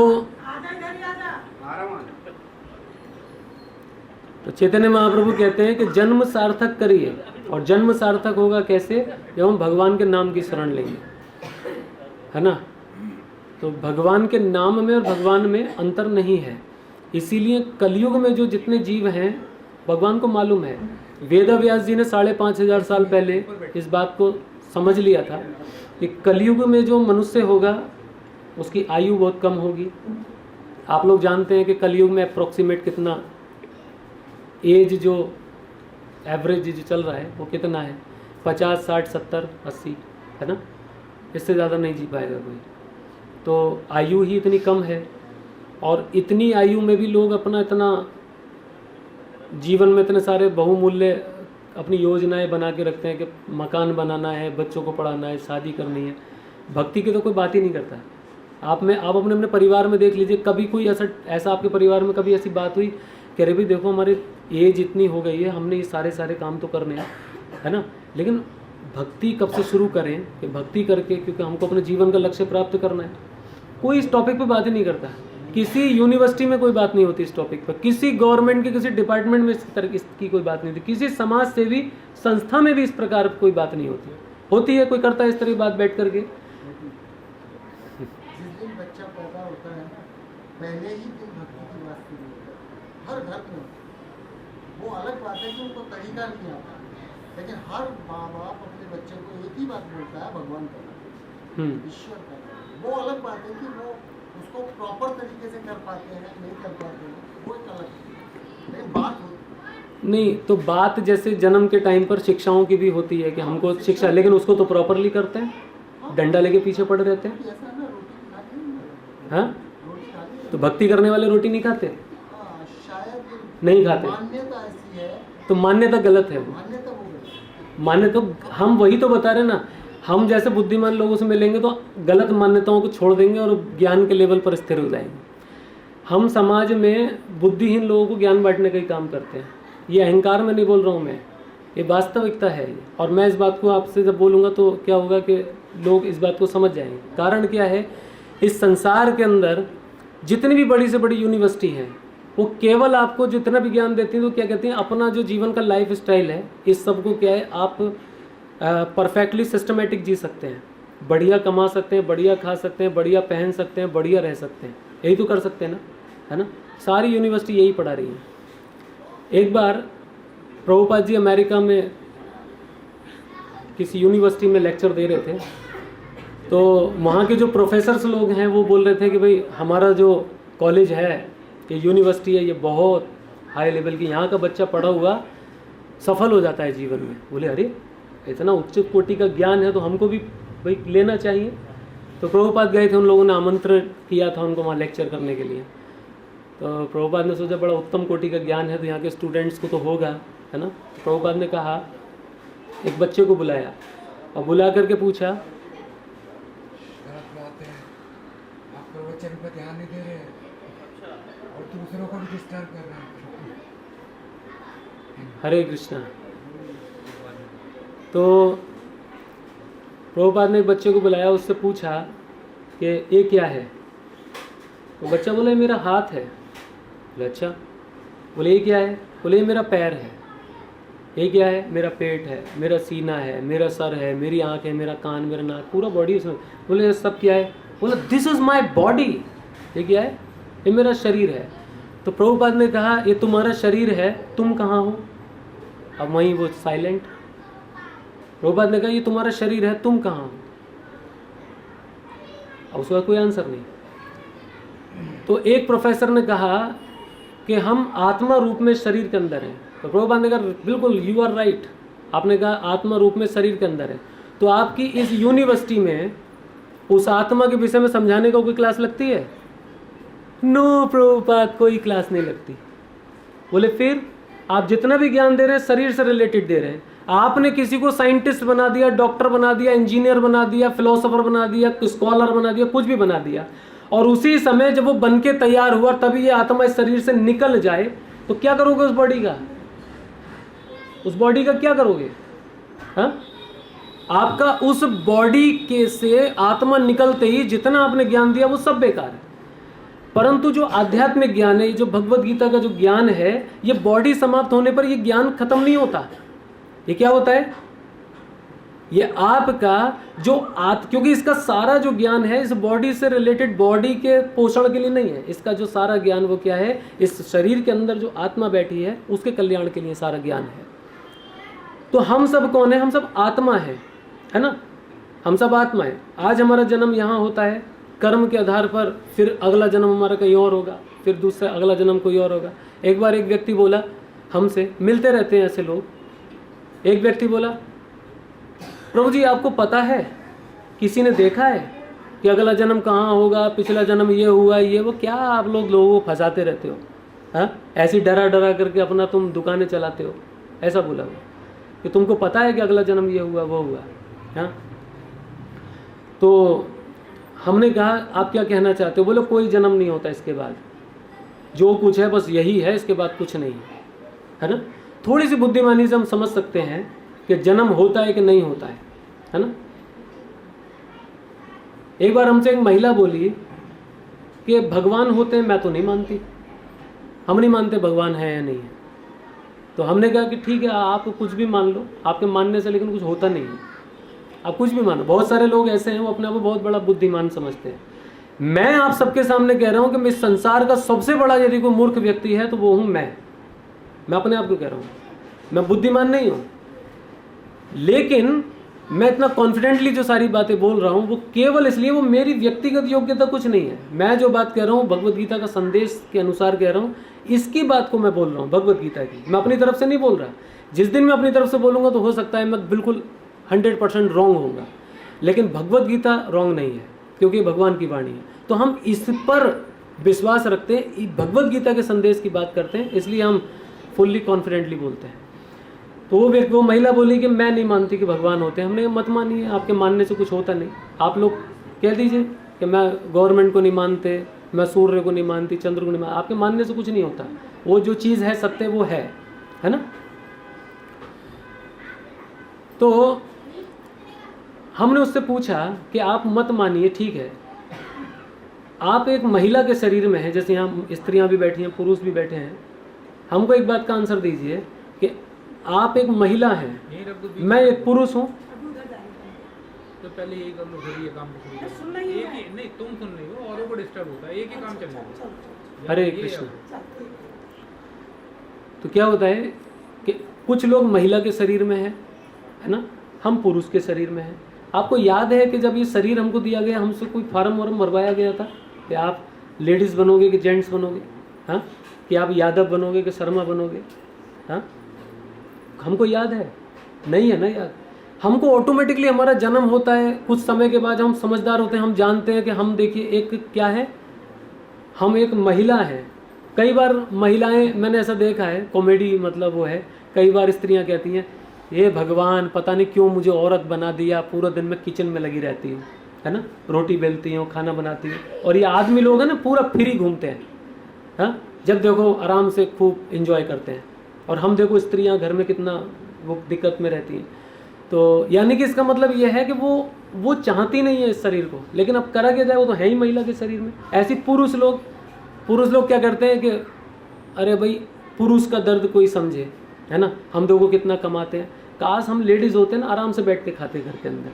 A: चैतन्य महाप्रभु कहते हैं कि जन्म सार्थक करिए, और जन्म सार्थक होगा कैसे, जब हम भगवान के नाम की शरण लेंगे, है ना। तो भगवान के नाम में और भगवान में अंतर नहीं है, इसीलिए कलयुग में जो जितने जीव हैं भगवान को मालूम है। वेद व्यास जी ने 5,500 साल पहले इस बात को समझ लिया था कि कलयुग में जो मनुष्य होगा उसकी आयु बहुत कम होगी। आप लोग जानते हैं कि कलयुग में अप्रोक्सीमेट कितना एज, जो एवरेज जो चल रहा है वो कितना है, 50, 60, 70, 80, है ना, इससे ज़्यादा नहीं जी पाएगा कोई। तो आयु ही इतनी कम है, और इतनी आयु में भी लोग अपना इतना जीवन में इतने सारे बहुमूल्य अपनी योजनाएं बना के रखते हैं कि मकान बनाना है, बच्चों को पढ़ाना है, शादी करनी है। भक्ति की तो कोई बात ही नहीं करता है। आप अपने परिवार में देख लीजिए, कभी कोई ऐसा आपके परिवार में कभी ऐसी बात हुई कि अरे भाई देखो हमारी एज इतनी हो गई है, हमने ये सारे काम तो करने हैं, है ना, लेकिन भक्ति कब से शुरू करें कि भक्ति करके, क्योंकि हमको अपने जीवन का लक्ष्य प्राप्त करना है। कोई इस टॉपिक पे बात ही नहीं करता, किसी यूनिवर्सिटी में कोई बात नहीं होती इस टॉपिक पर, किसी गवर्नमेंट के किसी डिपार्टमेंट में इस तरह की कोई बात नहीं होती, किसी समाज सेवी संस्था में भी इस प्रकार कोई बात नहीं होती है कोई करता है इस तरह की बात बैठ करके।
C: जिस दिन बच्चा पैदा होता है पहले ही दिन भक्ति की बात शुरू होती है, हर घर में। वो अलग बात है कि उनको तरीका नहीं आता, लेकिन हर माँ बाप अपने बच्चे को एक ही बात बोलता है, भगवान का, ईश्वर का। वो अलग बात है कि वो उसको प्रॉपर तरीके से कर पाते हैं नहीं कर पाते हैं, वो एक अलग, लेकिन बात होती
A: नहीं। तो बात जैसे जन्म के टाइम पर शिक्षाओं की भी होती है कि हमको शिक्षा, लेकिन उसको तो प्रॉपरली करते हैं, डंडा लेके पीछे पड़े रहते हैं।
C: ऐसा है ना, रोटी खाते हैं,
A: हाँ,
C: रोटी खाते हैं,
A: तो भक्ति करने वाले रोटी नहीं खाते,
C: शायद
A: नहीं खाते,
C: मान्यता ऐसी है,
A: तो मान्यता गलत है।
C: मान्यता वो गलत।
A: मान्यता हम वही तो बता रहे ना, हम जैसे बुद्धिमान लोगों से मिलेंगे तो गलत मान्यताओं को छोड़ देंगे और ज्ञान के लेवल पर स्थिर हो जाएंगे। हम समाज में बुद्धिहीन लोगों को ज्ञान बांटने का ही काम करते हैं। ये अहंकार में नहीं बोल रहा हूँ मैं, ये वास्तविकता है ये। और मैं इस बात को आपसे जब बोलूँगा तो क्या होगा कि लोग इस बात को समझ जाएंगे। कारण क्या है, इस संसार के अंदर जितनी भी बड़ी से बड़ी यूनिवर्सिटी है वो केवल आपको जितना भी ज्ञान देती है तो क्या कहती हैं, अपना जो जीवन का लाइफ स्टाइल है इस सब को क्या है, आप परफेक्टली सिस्टमेटिक जी सकते हैं, बढ़िया कमा सकते हैं, बढ़िया खा सकते हैं, बढ़िया पहन सकते हैं, बढ़िया रह सकते हैं, यही तो कर सकते हैं ना, है ना। सारी यूनिवर्सिटी यही पढ़ा रही है। एक बार प्रभुपाद जी अमेरिका में किसी यूनिवर्सिटी में लेक्चर दे रहे थे, तो वहाँ के जो प्रोफेसर्स लोग हैं वो बोल रहे थे कि भाई हमारा जो कॉलेज है, ये यूनिवर्सिटी है, ये बहुत हाई लेवल की, यहाँ का बच्चा पढ़ा हुआ सफल हो जाता है जीवन में। बोले अरे इतना उच्च कोटि का ज्ञान है तो हमको भी भाई लेना चाहिए। तो प्रभुपाद गए थे, उन लोगों ने आमंत्रण किया था उनको वहाँ लेक्चर करने के लिए। तो प्रभुपाद ने सोचा बड़ा उत्तम कोटि का ज्ञान है तो यहाँ के स्टूडेंट्स को तो होगा, है ना। तो प्रभुपाद ने कहा, एक बच्चे को बुलाया और बुला करके पूछा,
D: गलत बात है, आप प्रवचन पर ध्यान नहीं दे रहे हैं और दूसरों को भी डिस्टर्ब कर रहे हैं।
A: हरे कृष्णा। तो प्रभुपाद ने एक बच्चे को बुलाया, उससे पूछा कि ये क्या है। तो बच्चा बोले ये मेरा हाथ है। बोले अच्छा। बोले ये क्या है। बोले ये मेरा पैर है। ये क्या है। मेरा पेट है, मेरा सीना है, मेरा सर है, मेरी आँख है, मेरा कान, मेरा नाक, पूरा बॉडी उसमें। बोले ये सब क्या है। बोला दिस इज़ माई बॉडी। ये क्या है। ये मेरा शरीर है। तो प्रभुपाद ने कहा ये तुम्हारा शरीर है, तुम कहाँ हो। अब वहीं वो साइलेंट। प्रभुपाद ने कहा ये तुम्हारा शरीर है, तुम कहाँ हो। अब उसका कोई आंसर नहीं। तो एक प्रोफेसर ने कहा कि हम आत्मा रूप में शरीर के अंदर हैं। तो प्रभुपाद ने कहा बिल्कुल यू आर राइट। आपने कहा आत्मा रूप में शरीर के अंदर है, तो आपकी इस यूनिवर्सिटी में उस आत्मा के विषय में समझाने को कोई क्लास लगती है। नो प्रभुपाद, कोई क्लास नहीं लगती। बोले फिर आप जितना भी ज्ञान दे रहे हैं शरीर से रिलेटेड दे रहे हैं। आपने किसी को साइंटिस्ट बना दिया, डॉक्टर बना दिया, इंजीनियर बना दिया, फिलोसोफर बना दिया, स्कॉलर बना दिया, कुछ भी बना दिया, और उसी समय जब वो बन के तैयार हुआ तभी ये आत्मा इस शरीर से निकल जाए तो क्या करोगे उस बॉडी का। उस बॉडी का क्या करोगे। हाँ, आपका उस बॉडी के से आत्मा निकलते ही जितना आपने ज्ञान दिया वो सब बेकार है। परंतु जो आध्यात्मिक ज्ञान है, जो भगवत गीता का जो ज्ञान है, ये बॉडी समाप्त होने पर ये ज्ञान खत्म नहीं होता। ये क्या होता है, ये आपका जो क्योंकि इसका सारा जो ज्ञान है इस बॉडी से रिलेटेड, बॉडी के पोषण के लिए नहीं है। इसका जो सारा ज्ञान वो क्या है, इस शरीर के अंदर जो आत्मा बैठी है उसके कल्याण के लिए सारा ज्ञान है। तो हम सब कौन है, हम सब आत्मा है ना। हम सब आत्मा है। आज हमारा जन्म यहाँ होता है, कर्म के आधार पर फिर अगला जन्म हमारा कहीं और होगा, फिर दूसरा अगला जन्म कोई और होगा। एक बार एक व्यक्ति बोला, हमसे मिलते रहते हैं ऐसे लोग, एक व्यक्ति बोला प्रभु जी आपको पता है, किसी ने देखा है कि अगला जन्म कहाँ होगा, पिछला जन्म ये हुआ ये वो, क्या आप लोगों को फंसाते रहते हो। हाँ, ऐसी डरा डरा करके अपना तुम दुकानें चलाते हो। ऐसा बोला वो कि तुमको पता है कि अगला जन्म ये हुआ वो हुआ। हाँ, तो हमने कहा आप क्या कहना चाहते हो। बोले कोई जन्म नहीं होता इसके बाद, जो कुछ है बस यही है, इसके बाद कुछ नहीं है ना। थोड़ी सी बुद्धिमानी से हम समझ सकते हैं कि जन्म होता है कि नहीं होता है ना। एक बार हमसे एक महिला बोली कि भगवान होते हैं, मैं तो नहीं मानती, हम नहीं मानते भगवान है या नहीं है। तो हमने कहा कि ठीक है आप कुछ भी मान लो, आपके मानने से लेकिन कुछ होता नहीं है, आप कुछ भी मानो। बहुत सारे लोग ऐसे हैं वो अपने आप को बहुत बड़ा बुद्धिमान समझते हैं। मैं आप सबके सामने कह रहा हूं कि इस संसार का सबसे बड़ा यदि कोई मूर्ख व्यक्ति है तो वो हूं मैं अपने आप को कह रहा हूं। मैं बुद्धिमान नहीं हूं, लेकिन मैं इतना कॉन्फिडेंटली जो सारी बातें बोल रहा हूं वो केवल इसलिए, वो मेरी व्यक्तिगत योग्यता कुछ नहीं है। मैं जो बात कह रहा हूं भगवत गीता का संदेश के अनुसार कह रहा हूं, इसकी बात को मैं बोल रहा हूं, भगवत गीता की। मैं अपनी तरफ से नहीं बोल रहा। जिस दिन मैं अपनी तरफ से बोलूंगा तो हो सकता है मैं बिल्कुल 100% रॉन्ग होऊंगा, लेकिन भगवत गीता रॉन्ग नहीं है क्योंकि भगवान की वाणी है। तो हम इस पर विश्वास रखते हैं, भगवत गीता के संदेश की बात करते हैं, इसलिए हम फुल्ली कॉन्फिडेंटली बोलते हैं। तो वो महिला बोली कि मैं नहीं मानती कि भगवान होते हैं। हमने मत मानिए, आपके मानने से कुछ होता नहीं। आप लोग कह दीजिए कि मैं गवर्नमेंट को नहीं मानते, मैं सूर्य को नहीं मानती, चंद्र को नहीं मानती, आपके मानने से कुछ नहीं होता। वो जो चीज़ है सत्य वो है ना। तो हमने उससे पूछा कि आप मत मानिए, ठीक है, आप एक महिला के शरीर में हैं, जैसे यहाँ स्त्रियाँ भी बैठी हैं, पुरुष भी बैठे हैं, हमको एक बात का आंसर दीजिए कि आप एक महिला हैं,
B: यही रख दो बीच
A: मैं
B: में।
A: एक पुरुष हूँ।
B: तो पहले यही कर लो, फिर ये काम शुरू कर
E: सुनना
B: दो।
E: ही
B: एक
E: है।
B: ही नहीं, तुम सुन रही हो, औरों को डिस्टर्ब होता है, एक ही काम चलने दो।
A: हरे
B: ये
A: कृष्ण।
B: अब-
A: तो क्या होता है कि कुछ लोग महिला के शरीर में है ना, हम पुरुष के शरीर में हैं। आपको याद है कि जब ये शरीर हमको दिया गया, हमसे कोई फार्म वार्म भरवाया गया था कि आप लेडीज़ बनोगे कि जेंट्स बनोगे, हाँ, कि आप यादव बनोगे कि शर्मा बनोगे, हाँ, हमको याद है? नहीं है ना याद। हमको ऑटोमेटिकली हमारा जन्म होता है, कुछ समय के बाद हम समझदार होते हैं, हम जानते हैं कि हम, देखिए, एक क्या है, हम एक महिला हैं। कई बार महिलाएं, मैंने ऐसा देखा है, कॉमेडी मतलब वो है, कई बार स्त्रियां कहती हैं, ये भगवान पता नहीं क्यों मुझे औरत बना दिया, पूरा दिन में किचन में लगी रहती हूँ, है ना, रोटी बेलती हूँ, खाना बनाती हूँ, और ये आदमी लोग हैं ना पूरा फ्री घूमते हैं, हाँ, जब देखो आराम से खूब इंजॉय करते हैं, और हम देखो स्त्रियां घर में कितना वो दिक्कत में रहती हैं। तो यानी कि इसका मतलब ये है कि वो चाहती नहीं है इस शरीर को, लेकिन अब करा क्या जाए, वो तो है ही महिला के शरीर में। ऐसी पुरुष लोग क्या करते हैं कि अरे भाई पुरुष का दर्द कोई समझे, है ना, हम देखो कितना कमाते हैं, काश हम लेडीज़ होते ना, आराम से बैठ के खाते घर के अंदर।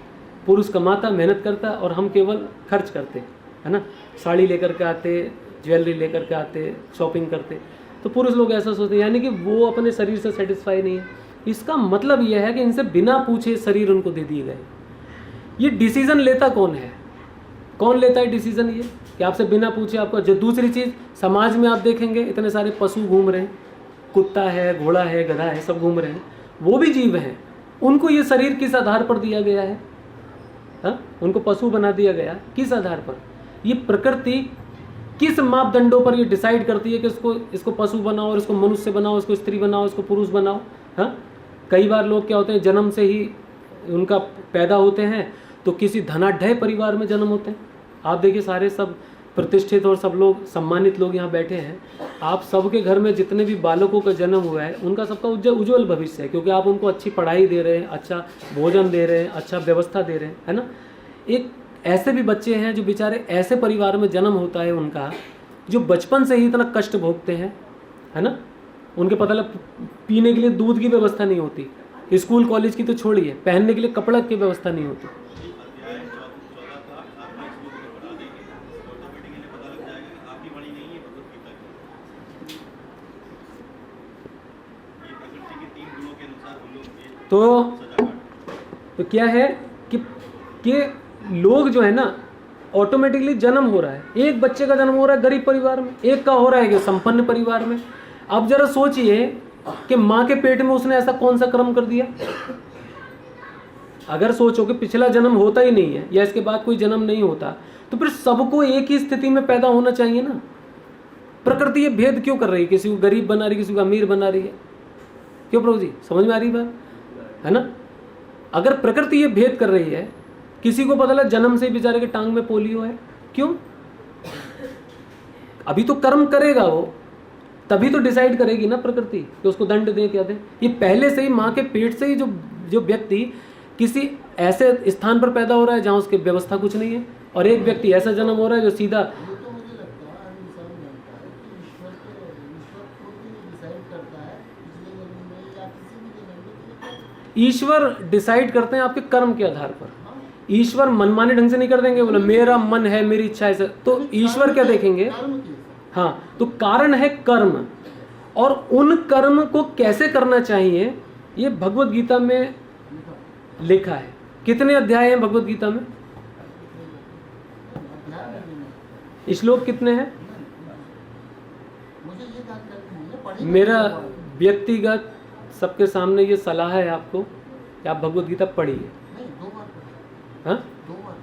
A: पुरुष कमाता, मेहनत करता, और हम केवल खर्च करते, है ना, साड़ी लेकर के आते, ज्वेलरी लेकर के आते, शॉपिंग करते। तो पुरुष लोग ऐसा सोचते हैं, यानी कि वो अपने शरीर से सेटिस्फाई नहीं है। इसका मतलब यह है कि इनसे बिना पूछे शरीर उनको दे दिए गए। ये डिसीजन लेता कौन है? कौन लेता है डिसीजन? ये कि आपसे बिना पूछे आपको। जो दूसरी चीज़, समाज में आप देखेंगे इतने सारे पशु घूम रहे हैं, कुत्ता है, घोड़ा है, गधा है, सब घूम रहे हैं, वो भी जीव हैं। उनको ये शरीर किस आधार पर दिया गया है? हाँ, उनको पशु बना दिया गया, किस आधार पर? ये प्रकृति किस मापदंडों पर ये डिसाइड करती है कि इसको पशु बनाओ, और इसको मनुष्य बनाओ, इसको स्त्री बनाओ, इसको पुरुष बनाओ? हाँ, कई बार लोग क्या होते हैं, जन्म से ही उनका पैदा होते हैं तो किसी धनाढ्य परिवार में जन्म होते हैं। आप देखिए सारे सब प्रतिष्ठित और सब लोग सम्मानित लोग यहाँ बैठे हैं, आप सबके घर में जितने भी बालकों का जन्म हुआ है उनका सबका उज्जवल भविष्य है, क्योंकि आप उनको अच्छी पढ़ाई दे रहे हैं, अच्छा भोजन दे रहे हैं, अच्छा व्यवस्था दे रहे हैं, है ना। एक ऐसे भी बच्चे हैं जो बेचारे ऐसे परिवार में जन्म होता है उनका, जो बचपन से ही इतना कष्ट भोगते हैं, है ना। उनके पता लग पीने के लिए दूध की व्यवस्था नहीं होती, स्कूल कॉलेज की तो छोड़िए, पहनने के लिए कपड़ा की व्यवस्था नहीं होती। तो क्या है कि लोग जो है ना, ऑटोमेटिकली जन्म हो रहा है, एक बच्चे का जन्म हो रहा है गरीब परिवार में, एक का हो रहा है कि संपन्न परिवार में। अब जरा सोचिए कि माँ के पेट में उसने ऐसा कौन सा कर्म कर दिया। अगर सोचो कि पिछला जन्म होता ही नहीं है या इसके बाद कोई जन्म नहीं होता, तो फिर सबको एक ही स्थिति में पैदा होना चाहिए ना। प्रकृति ये भेद क्यों कर रही है, किसी को गरीब बना रही है, किसी को अमीर बना रही है? क्यों प्रभु जी, समझ में आ रही बात, है ना। अगर प्रकृति ये भेद कर रही है, किसी को पता लगा जन्म से बेचारे के टांग में पोलियो है, क्यों? अभी तो कर्म करेगा वो, तभी तो डिसाइड करेगी ना प्रकृति कि उसको दंड दे क्या दे। ये पहले से ही माँ के पेट से ही जो व्यक्ति किसी ऐसे स्थान पर पैदा हो रहा है जहाँ उसकी व्यवस्था कुछ नहीं है, और एक व्यक्ति ऐसा जन्म हो रहा है जो सीधा।
C: ये तो मुझे लगता है हर इंसान जानता है कि ईश्वर खुद ही डिसाइड करता है पिछले जन्म में या किसी भी जन्म में कि
A: ईश्वर डिसाइड करते हैं आपके कर्म के आधार पर। ईश्वर मनमाने ढंग से नहीं कर देंगे, बोले मेरा मन है, मेरी इच्छा है, तो ईश्वर क्या देखेंगे?
C: कर्म की
A: हाँ, तो कारण है कर्म, और उन कर्म को कैसे करना चाहिए ये भगवत गीता में लिखा है। कितने अध्याय हैं भगवत गीता में? श्लोक कितने हैं?
C: मुझे ये जानकारी नहीं है, पढ़ी
A: मेरा व्यक्तिगत सबके सामने ये सलाह है आपको कि आप भगवत गीता पढ़िए।
C: नहीं, 2 बार पढ़ी,
A: हाँ,
C: 2 बार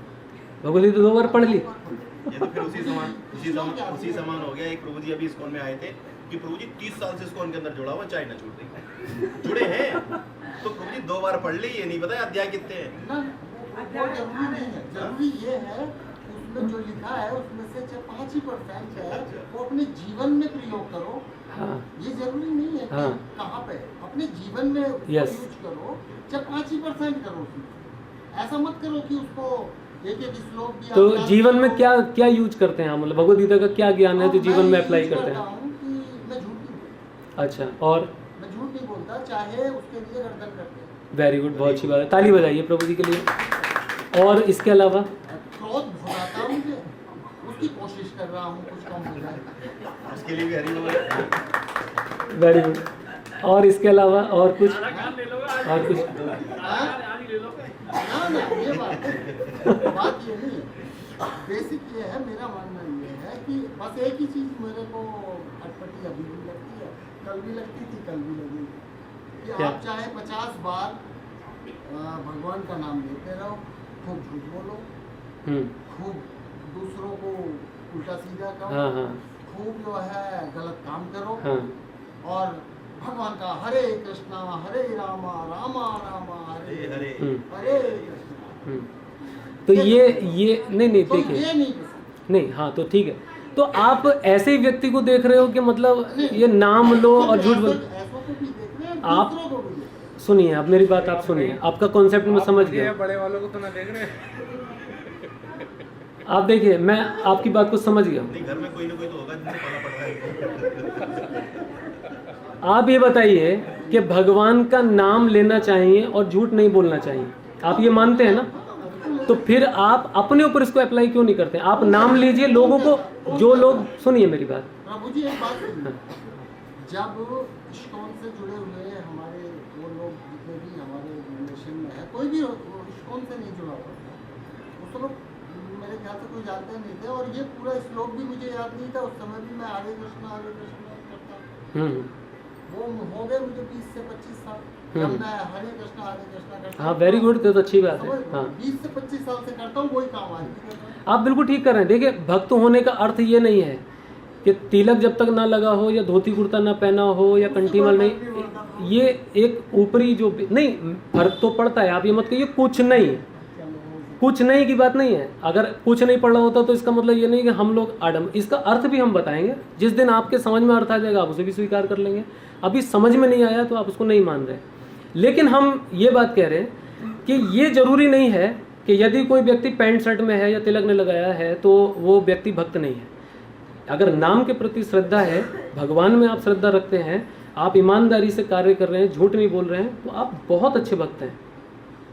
A: भगवत गीता 2 बार पढ़ ली।
F: ये तो फिर उसी समान हो गया। एक प्रभु जी अभी इस्कॉन में आए थे कि प्रभु जी 30 साल से इस्कॉन के अंदर जुड़ा हुआ, चाय ना छूट रही, जुड़े हैं। तो प्रभु जी 2 बार पढ़ ली, ये नहीं पता अध्याय कितने हैं
C: ना। वो जरूरी नहीं है, जरूरी ये है उसमें जो लिखा है उसमें से 5% है वो अपने जीवन में प्रयोग करो,
A: हाँ
C: ये जरूरी नहीं है कि
A: हाँ।
C: कहाँ पे अपने जीवन में उसको
A: Yes.
C: यूज करो, चाहे 5% करो उसमें। ऐसा मत करो कि उसको एक श्लोक भी
A: तो
C: आप याद
A: जीवन में
C: करो।
A: क्या क्या यूज करते हैं आप, मतलब भगवद गीता का क्या ज्ञान है जो
C: और
A: जीवन
C: मैं
A: में
C: ये
A: अप्लाई
C: यूज
A: करते
C: करता
A: हैं?
C: हूँ कि मैं झूठ नहीं बोलता।
A: अच्छा, और
C: मैं झूठ नहीं बोलता, चाहे उसके लिए गर्दन करते हैं।
A: वेरी गुड, बहुत अच्छी बात है, ताली बजाइए प्रभु जी के लिए। और इसके अलावा
C: क्रोध भगाता हूँ मुझे, उसकी कोशिश कर रहा हूँ कुछ कम हो जाए।
F: उसके लिए भी हरि बोल।
A: Very good. और इसके अलावा और कुछ, और कुछ?
C: ना ये बात ये नहीं है। बेसिक ये है, मेरा मानना ये है कि बस एक ही चीज मेरे को अटपटी अभी भी लगती है, कल भी लगती थी, कल भी लगेगी, कि
A: क्या?
C: आप चाहे 50 बार भगवान का नाम लेते रहो, खूब झूठ बोलो, खूब दूसरों को उल्टा सीधा करो,
A: हाँ हाँ
C: खूब जो है गलत काम करो,
A: हाँ
C: और भगवान का हरे कृष्णा हरे रामा रामा रामा हरे
F: हरे
C: हरे कृष्णा।
A: हम्म। तो ये नहीं
C: तो
A: देखिए,
C: ये नहीं पसंद।
A: नहीं, हाँ तो ठीक है। तो आप ऐसे ही व्यक्ति को देख रहे हो कि मतलब ये नाम लो और झूठ बोल।
C: ऐसों को भी देख रहे हैं,
A: आप-
C: दूसरों को भी देख रहे हैं।
A: सुनिए, आप मेरी बात आप सुनिए, आपका कॉन्सेप्ट मैं समझ गया।
B: बड़े वालों को तो ना देख रहे।
A: आप देखिए, मैं आपकी बात को समझ गया हूँ।
F: नहीं, घर में कोई ना कोई तो होगा जिससे पाला पड़ रहा है।
A: आप ये बताइए कि भगवान का नाम लेना चाहिए और झूठ नहीं बोलना चाहिए, आप ये मानते हैं ना? तो फिर आप अपने ऊपर इसको अप्लाई क्यों नहीं करते? आप नाम लीजिए, लोगों को, जो लोग, सुनिए मेरी बात,
C: प्रभु जी एक बात सुनिए, जब इस्कॉन से जुड़े हुए हमारे वो लोग जितने भी हमारे रिलेशन में है, कोई भी इस्कॉन से नहीं जुड़ा हुआ, वो तो लोग मेरे ख्याल से कोई जानते नहीं थे, और ये पूरा श्लोक भी मुझे याद नहीं था उस समय भी। मैं हरे कृष्णा करता, वो हो गए मुझे 20 से 25 साल, जब मैं हरे कृष्णा करता।
A: हाँ वेरी गुड, तो अच्छी बात है। हाँ
C: 20 से 25 साल से करता हूँ, वही काम आज भी कर रहा हूँ।
A: आप बिल्कुल ठीक कर रहे हैं। देखिए, भक्त होने का अर्थ ये नहीं है कि तिलक जब तक ना लगा हो, या धोती कुर्ता ना पहना हो, या कंटीमल नहीं, ये एक ऊपरी जो नहीं, फर्क तो पड़ता है। आप ये मत कहिए कुछ नहीं, कुछ नहीं की बात नहीं है। अगर कुछ नहीं पढ़ा होता तो इसका मतलब ये नहीं कि हम लोग आडम, इसका अर्थ भी हम बताएंगे। जिस दिन आपके समझ में अर्थ आ जाएगा आप उसे भी स्वीकार कर लेंगे। अभी समझ में नहीं आया तो आप उसको नहीं मान रहे। लेकिन हम ये बात कह रहे हैं कि ये जरूरी नहीं है कि यदि कोई व्यक्ति पैंट शर्ट में है या तिलक ने लगाया है तो वो व्यक्ति भक्त नहीं है। अगर नाम के प्रति श्रद्धा है, भगवान में आप श्रद्धा रखते हैं, आप ईमानदारी से कार्य कर रहे हैं, झूठ नहीं बोल रहे हैं, तो आप बहुत अच्छे भक्त हैं।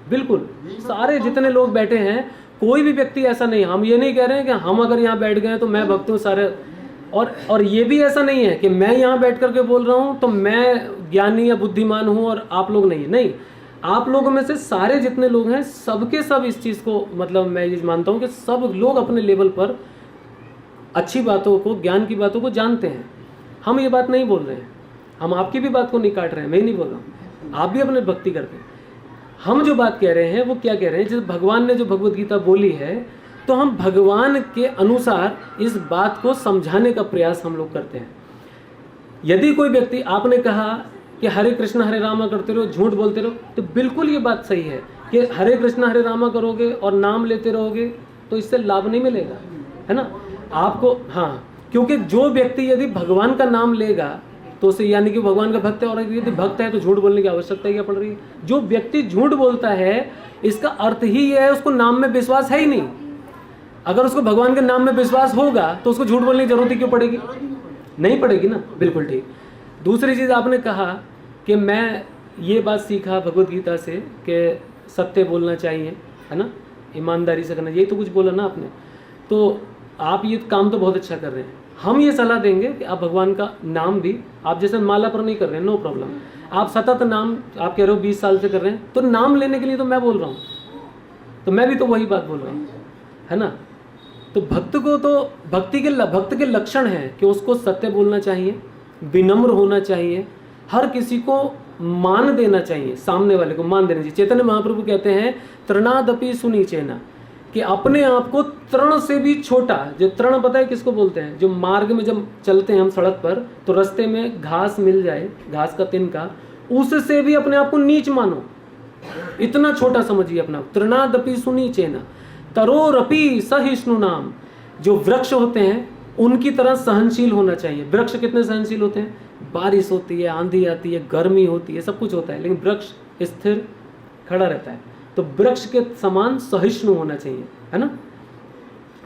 A: बिल्कुल, सारे जितने लोग बैठे हैं, कोई भी व्यक्ति ऐसा नहीं, हम ये नहीं कह रहे हैं कि हम अगर यहाँ बैठ गए तो मैं भक्त हूँ सारे, और ये भी ऐसा नहीं है कि मैं यहाँ बैठ करके बोल रहा हूँ तो मैं ज्ञानी या बुद्धिमान हूँ और आप लोग नहीं। आप लोगों में से सारे जितने लोग हैं, सबके सब इस चीज़ को, मतलब मैं ये मानता हूँ कि सब लोग अपने लेवल पर अच्छी बातों को, ज्ञान की बातों को जानते हैं। हम ये बात नहीं बोल रहे हैं, हम आपकी भी बात को नहीं काट रहे हैं, मैं नहीं बोल रहा हूँ, आप भी अपने भक्ति करते हैं। हम जो बात कह रहे हैं वो क्या कह रहे हैं, जब भगवान ने जो भगवत गीता बोली है तो हम भगवान के अनुसार इस बात को समझाने का प्रयास हम लोग करते हैं। यदि कोई व्यक्ति, आपने कहा कि हरे कृष्णा हरे रामा करते रहो, झूठ बोलते रहो, तो बिल्कुल ये बात सही है कि हरे कृष्णा हरे रामा करोगे और नाम लेते रहोगे तो इससे लाभ नहीं मिलेगा, है ना आपको। हाँ, क्योंकि जो व्यक्ति यदि भगवान का नाम लेगा तो उसे, यानी कि भगवान का भक्त है, और यदि भक्त है तो झूठ बोलने की आवश्यकता क्या पड़ रही है? जो व्यक्ति झूठ बोलता है, इसका अर्थ ही यह है उसको नाम में विश्वास है ही नहीं। अगर उसको भगवान के नाम में विश्वास होगा तो उसको झूठ बोलने की जरूरत ही क्यों पड़ेगी? नहीं पड़ेगी ना, बिल्कुल ठीक। दूसरी चीज़ आपने कहा कि मैं ये बात सीखा भगवत गीता से कि सत्य बोलना चाहिए, है ना, ईमानदारी से करना, यही तो कुछ बोला ना आपने। तो आप ये काम तो बहुत अच्छा कर रहे हैं। हम ये सलाह देंगे कि आप भगवान का नाम भी, आप जैसे माला पर नहीं कर रहे हैं, नो प्रॉब्लम, आप सतत नाम, आप कह रहे हो 20 साल से कर रहे हैं, तो नाम लेने के लिए तो मैं बोल रहा हूँ, तो मैं भी तो वही बात बोल रहा हूँ, है ना। तो भक्त को तो भक्त के लक्षण हैं कि उसको सत्य बोलना चाहिए, विनम्र होना चाहिए, हर किसी को मान देना चाहिए, सामने वाले को मान देना चाहिए। चैतन्य महाप्रभु कहते हैं तृणादपि सुनीचेना, कि अपने आप को तृण से भी छोटा, जो तृण पता है किसको बोलते हैं, जो मार्ग में जब चलते हैं हम सड़क पर तो रास्ते में घास मिल जाए, घास का तिनका, उससे भी अपने आप को नीच मानो, इतना छोटा समझिए अपना। तृणादपि सुनीचेना तरोरपि सहिष्णु नाम, जो वृक्ष होते हैं उनकी तरह सहनशील होना चाहिए। वृक्ष कितने सहनशील होते हैं? बारिश होती है, आंधी आती है, गर्मी होती है, सब कुछ होता है, लेकिन वृक्ष स्थिर खड़ा रहता है। तो वृक्ष के समान सहिष्णु होना चाहिए, है ना।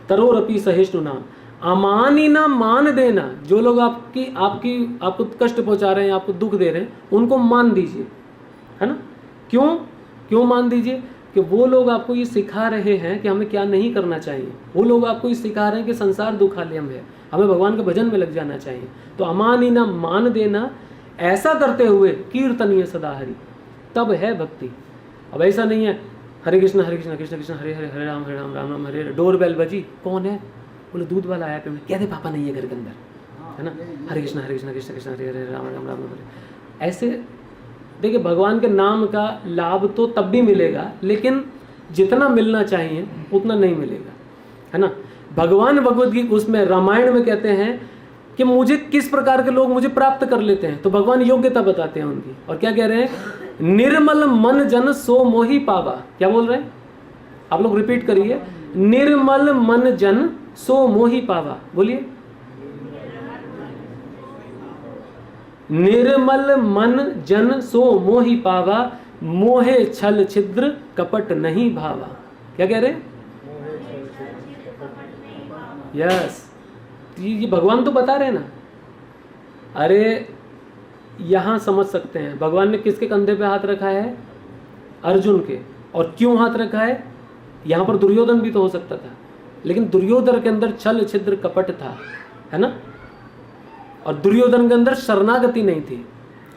A: तरोरपि सहिष्णु नाम अमानी ना मान देना। जो लोग आपको कष्ट पहुंचा रहे हैं, आपको दुख दे रहे हैं, उनको मान दीजिए, है ना। क्यों मान दीजिए? कि वो लोग आपको ये सिखा रहे हैं कि हमें क्या नहीं करना चाहिए। वो लोग आपको ये सिखा रहे हैं कि संसार दुखालयम है, हमें भगवान के भजन में लग जाना चाहिए। तो अमानी ना मान देना, ऐसा करते हुए कीर्तनीय सदा हरि, तब है भक्ति। अब ऐसा नहीं है हरे कृष्ण कृष्ण कृष्ण हरे हरे, हरे राम राम राम हरे हरे। डोर बेल बजी, कौन है? बोले दूध वाला आया पे, कहते पापा नहीं है घर के अंदर, है ना। हरे कृष्ण कृष्ण कृष्ण हरे हरे, राम राम राम हरे। ऐसे देखिए, भगवान के नाम का लाभ तो तब भी मिलेगा, लेकिन जितना मिलना चाहिए उतना नहीं मिलेगा, है ना। भगवान भगवत गीता उसमें रामायण में कहते हैं कि मुझे किस प्रकार के लोग मुझे प्राप्त कर लेते हैं, तो भगवान योग्यता बताते हैं उनकी। और क्या कह रहे हैं? निर्मल मन जन सो मोहि पावा। क्या बोल रहे हैं? आप लोग रिपीट करिए, निर्मल मन जन सो मोहि पावा। बोलिए, निर्मल मन जन सो मोहि पावा, मोहे छल छिद्र कपट नहीं भावा। क्या कह रहे हैं? यस, ये भगवान तो बता रहे हैं ना। अरे यहां समझ सकते हैं भगवान ने किसके कंधे पे हाथ रखा है? अर्जुन के। और क्यों हाथ रखा है? यहां पर दुर्योधन भी तो हो सकता था, लेकिन दुर्योधन के अंदर छल छिद्र कपट था, है ना। और दुर्योधन के अंदर शरणागति नहीं थी,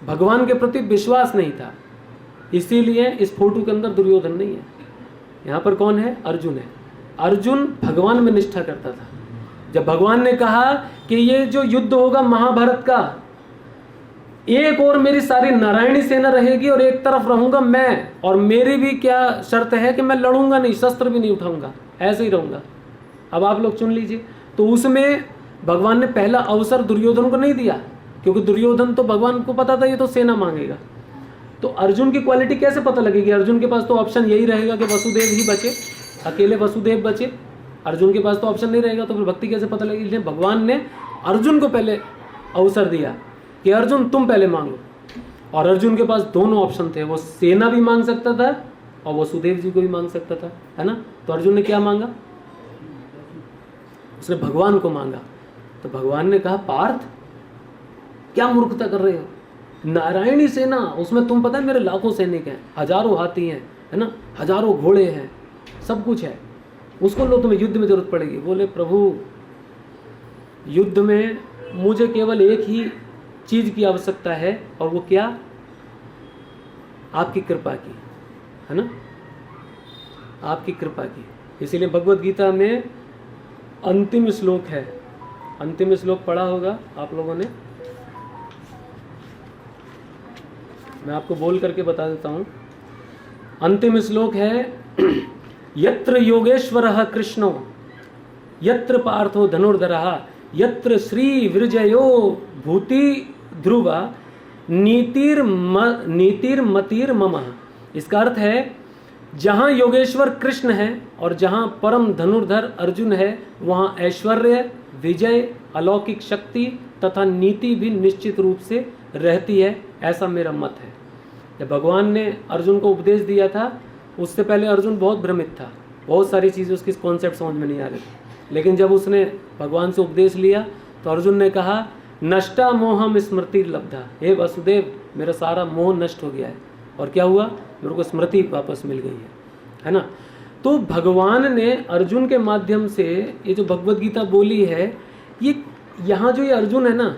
A: भगवान के प्रति विश्वास नहीं था, इसीलिए इस फोटो के अंदर दुर्योधन नहीं है। यहाँ पर कौन है? अर्जुन है। अर्जुन भगवान में निष्ठा करता था। जब भगवान ने कहा कि ये जो युद्ध होगा महाभारत का, एक और मेरी सारी नारायणी सेना रहेगी और एक तरफ रहूंगा मैं, और मेरी भी क्या शर्त है कि मैं लड़ूंगा नहीं, शस्त्र भी नहीं उठाऊंगा, ऐसे ही रहूंगा। अब आप लोग चुन लीजिए। तो उसमें भगवान ने पहला अवसर दुर्योधन को नहीं दिया, क्योंकि दुर्योधन तो भगवान को पता था ये तो सेना मांगेगा। तो अर्जुन की क्वालिटी कैसे पता लगेगी? अर्जुन के पास तो ऑप्शन यही रहेगा कि वसुदेव ही बचे, अकेले वसुदेव बचे। अर्जुन के पास तो ऑप्शन नहीं रहेगा, तो फिर भक्ति कैसे पता लगेगी? इसलिए भगवान ने अर्जुन को पहले अवसर दिया कि अर्जुन तुम पहले मांगो। और अर्जुन के पास दोनों ऑप्शन थे, वो सेना भी मांग सकता था और वसुदेव जी को भी मांग सकता था, है ना। तो अर्जुन ने क्या मांगा? उसने भगवान को मांगा। तो भगवान ने कहा, पार्थ क्या मूर्खता कर रहे हो? नारायणी सेना, उसमें तुम पता है मेरे लाखों सैनिक हैं, हजारों हाथी हैं, है ना, हजारों घोड़े हैं, सब कुछ है, उसको लो, तुम्हें युद्ध में जरूरत पड़ेगी। बोले प्रभु, युद्ध में मुझे केवल एक ही चीज की आवश्यकता है, और वो क्या? आपकी कृपा की, है ना, आपकी कृपा की। इसीलिए भगवत गीता में अंतिम श्लोक है, अंतिम श्लोक पढ़ा होगा आप लोगों ने, मैं आपको बोल करके बता देता हूं। अंतिम श्लोक है, यत्र योगेश्वरः कृष्णो यत्र पार्थो धनुर्धरः यत्र श्री विरजयो भूति ध्रुवा नीतिर्मतिर् ममः। इसका अर्थ है, जहां योगेश्वर कृष्ण है और जहां परम धनुर्धर अर्जुन है, वहां ऐश्वर्य, विजय, अलौकिक शक्ति तथा नीति भी निश्चित रूप से रहती है, ऐसा मेरा मत है। जब भगवान ने अर्जुन को उपदेश दिया था, उससे पहले अर्जुन बहुत भ्रमित था, बहुत सारी चीज़ें उसकी कॉन्सेप्ट समझ में नहीं आ रही थी। लेकिन जब उसने भगवान से उपदेश लिया तो अर्जुन ने कहा, नष्टा मोहम स्मृति लब्धा। हे वसुदेव, मेरा सारा मोह नष्ट हो गया है, और क्या हुआ? मेरे को स्मृति वापस मिल गई है ना। तो भगवान ने अर्जुन के माध्यम से ये जो भगवत गीता बोली है, ये यहाँ जो ये अर्जुन है ना,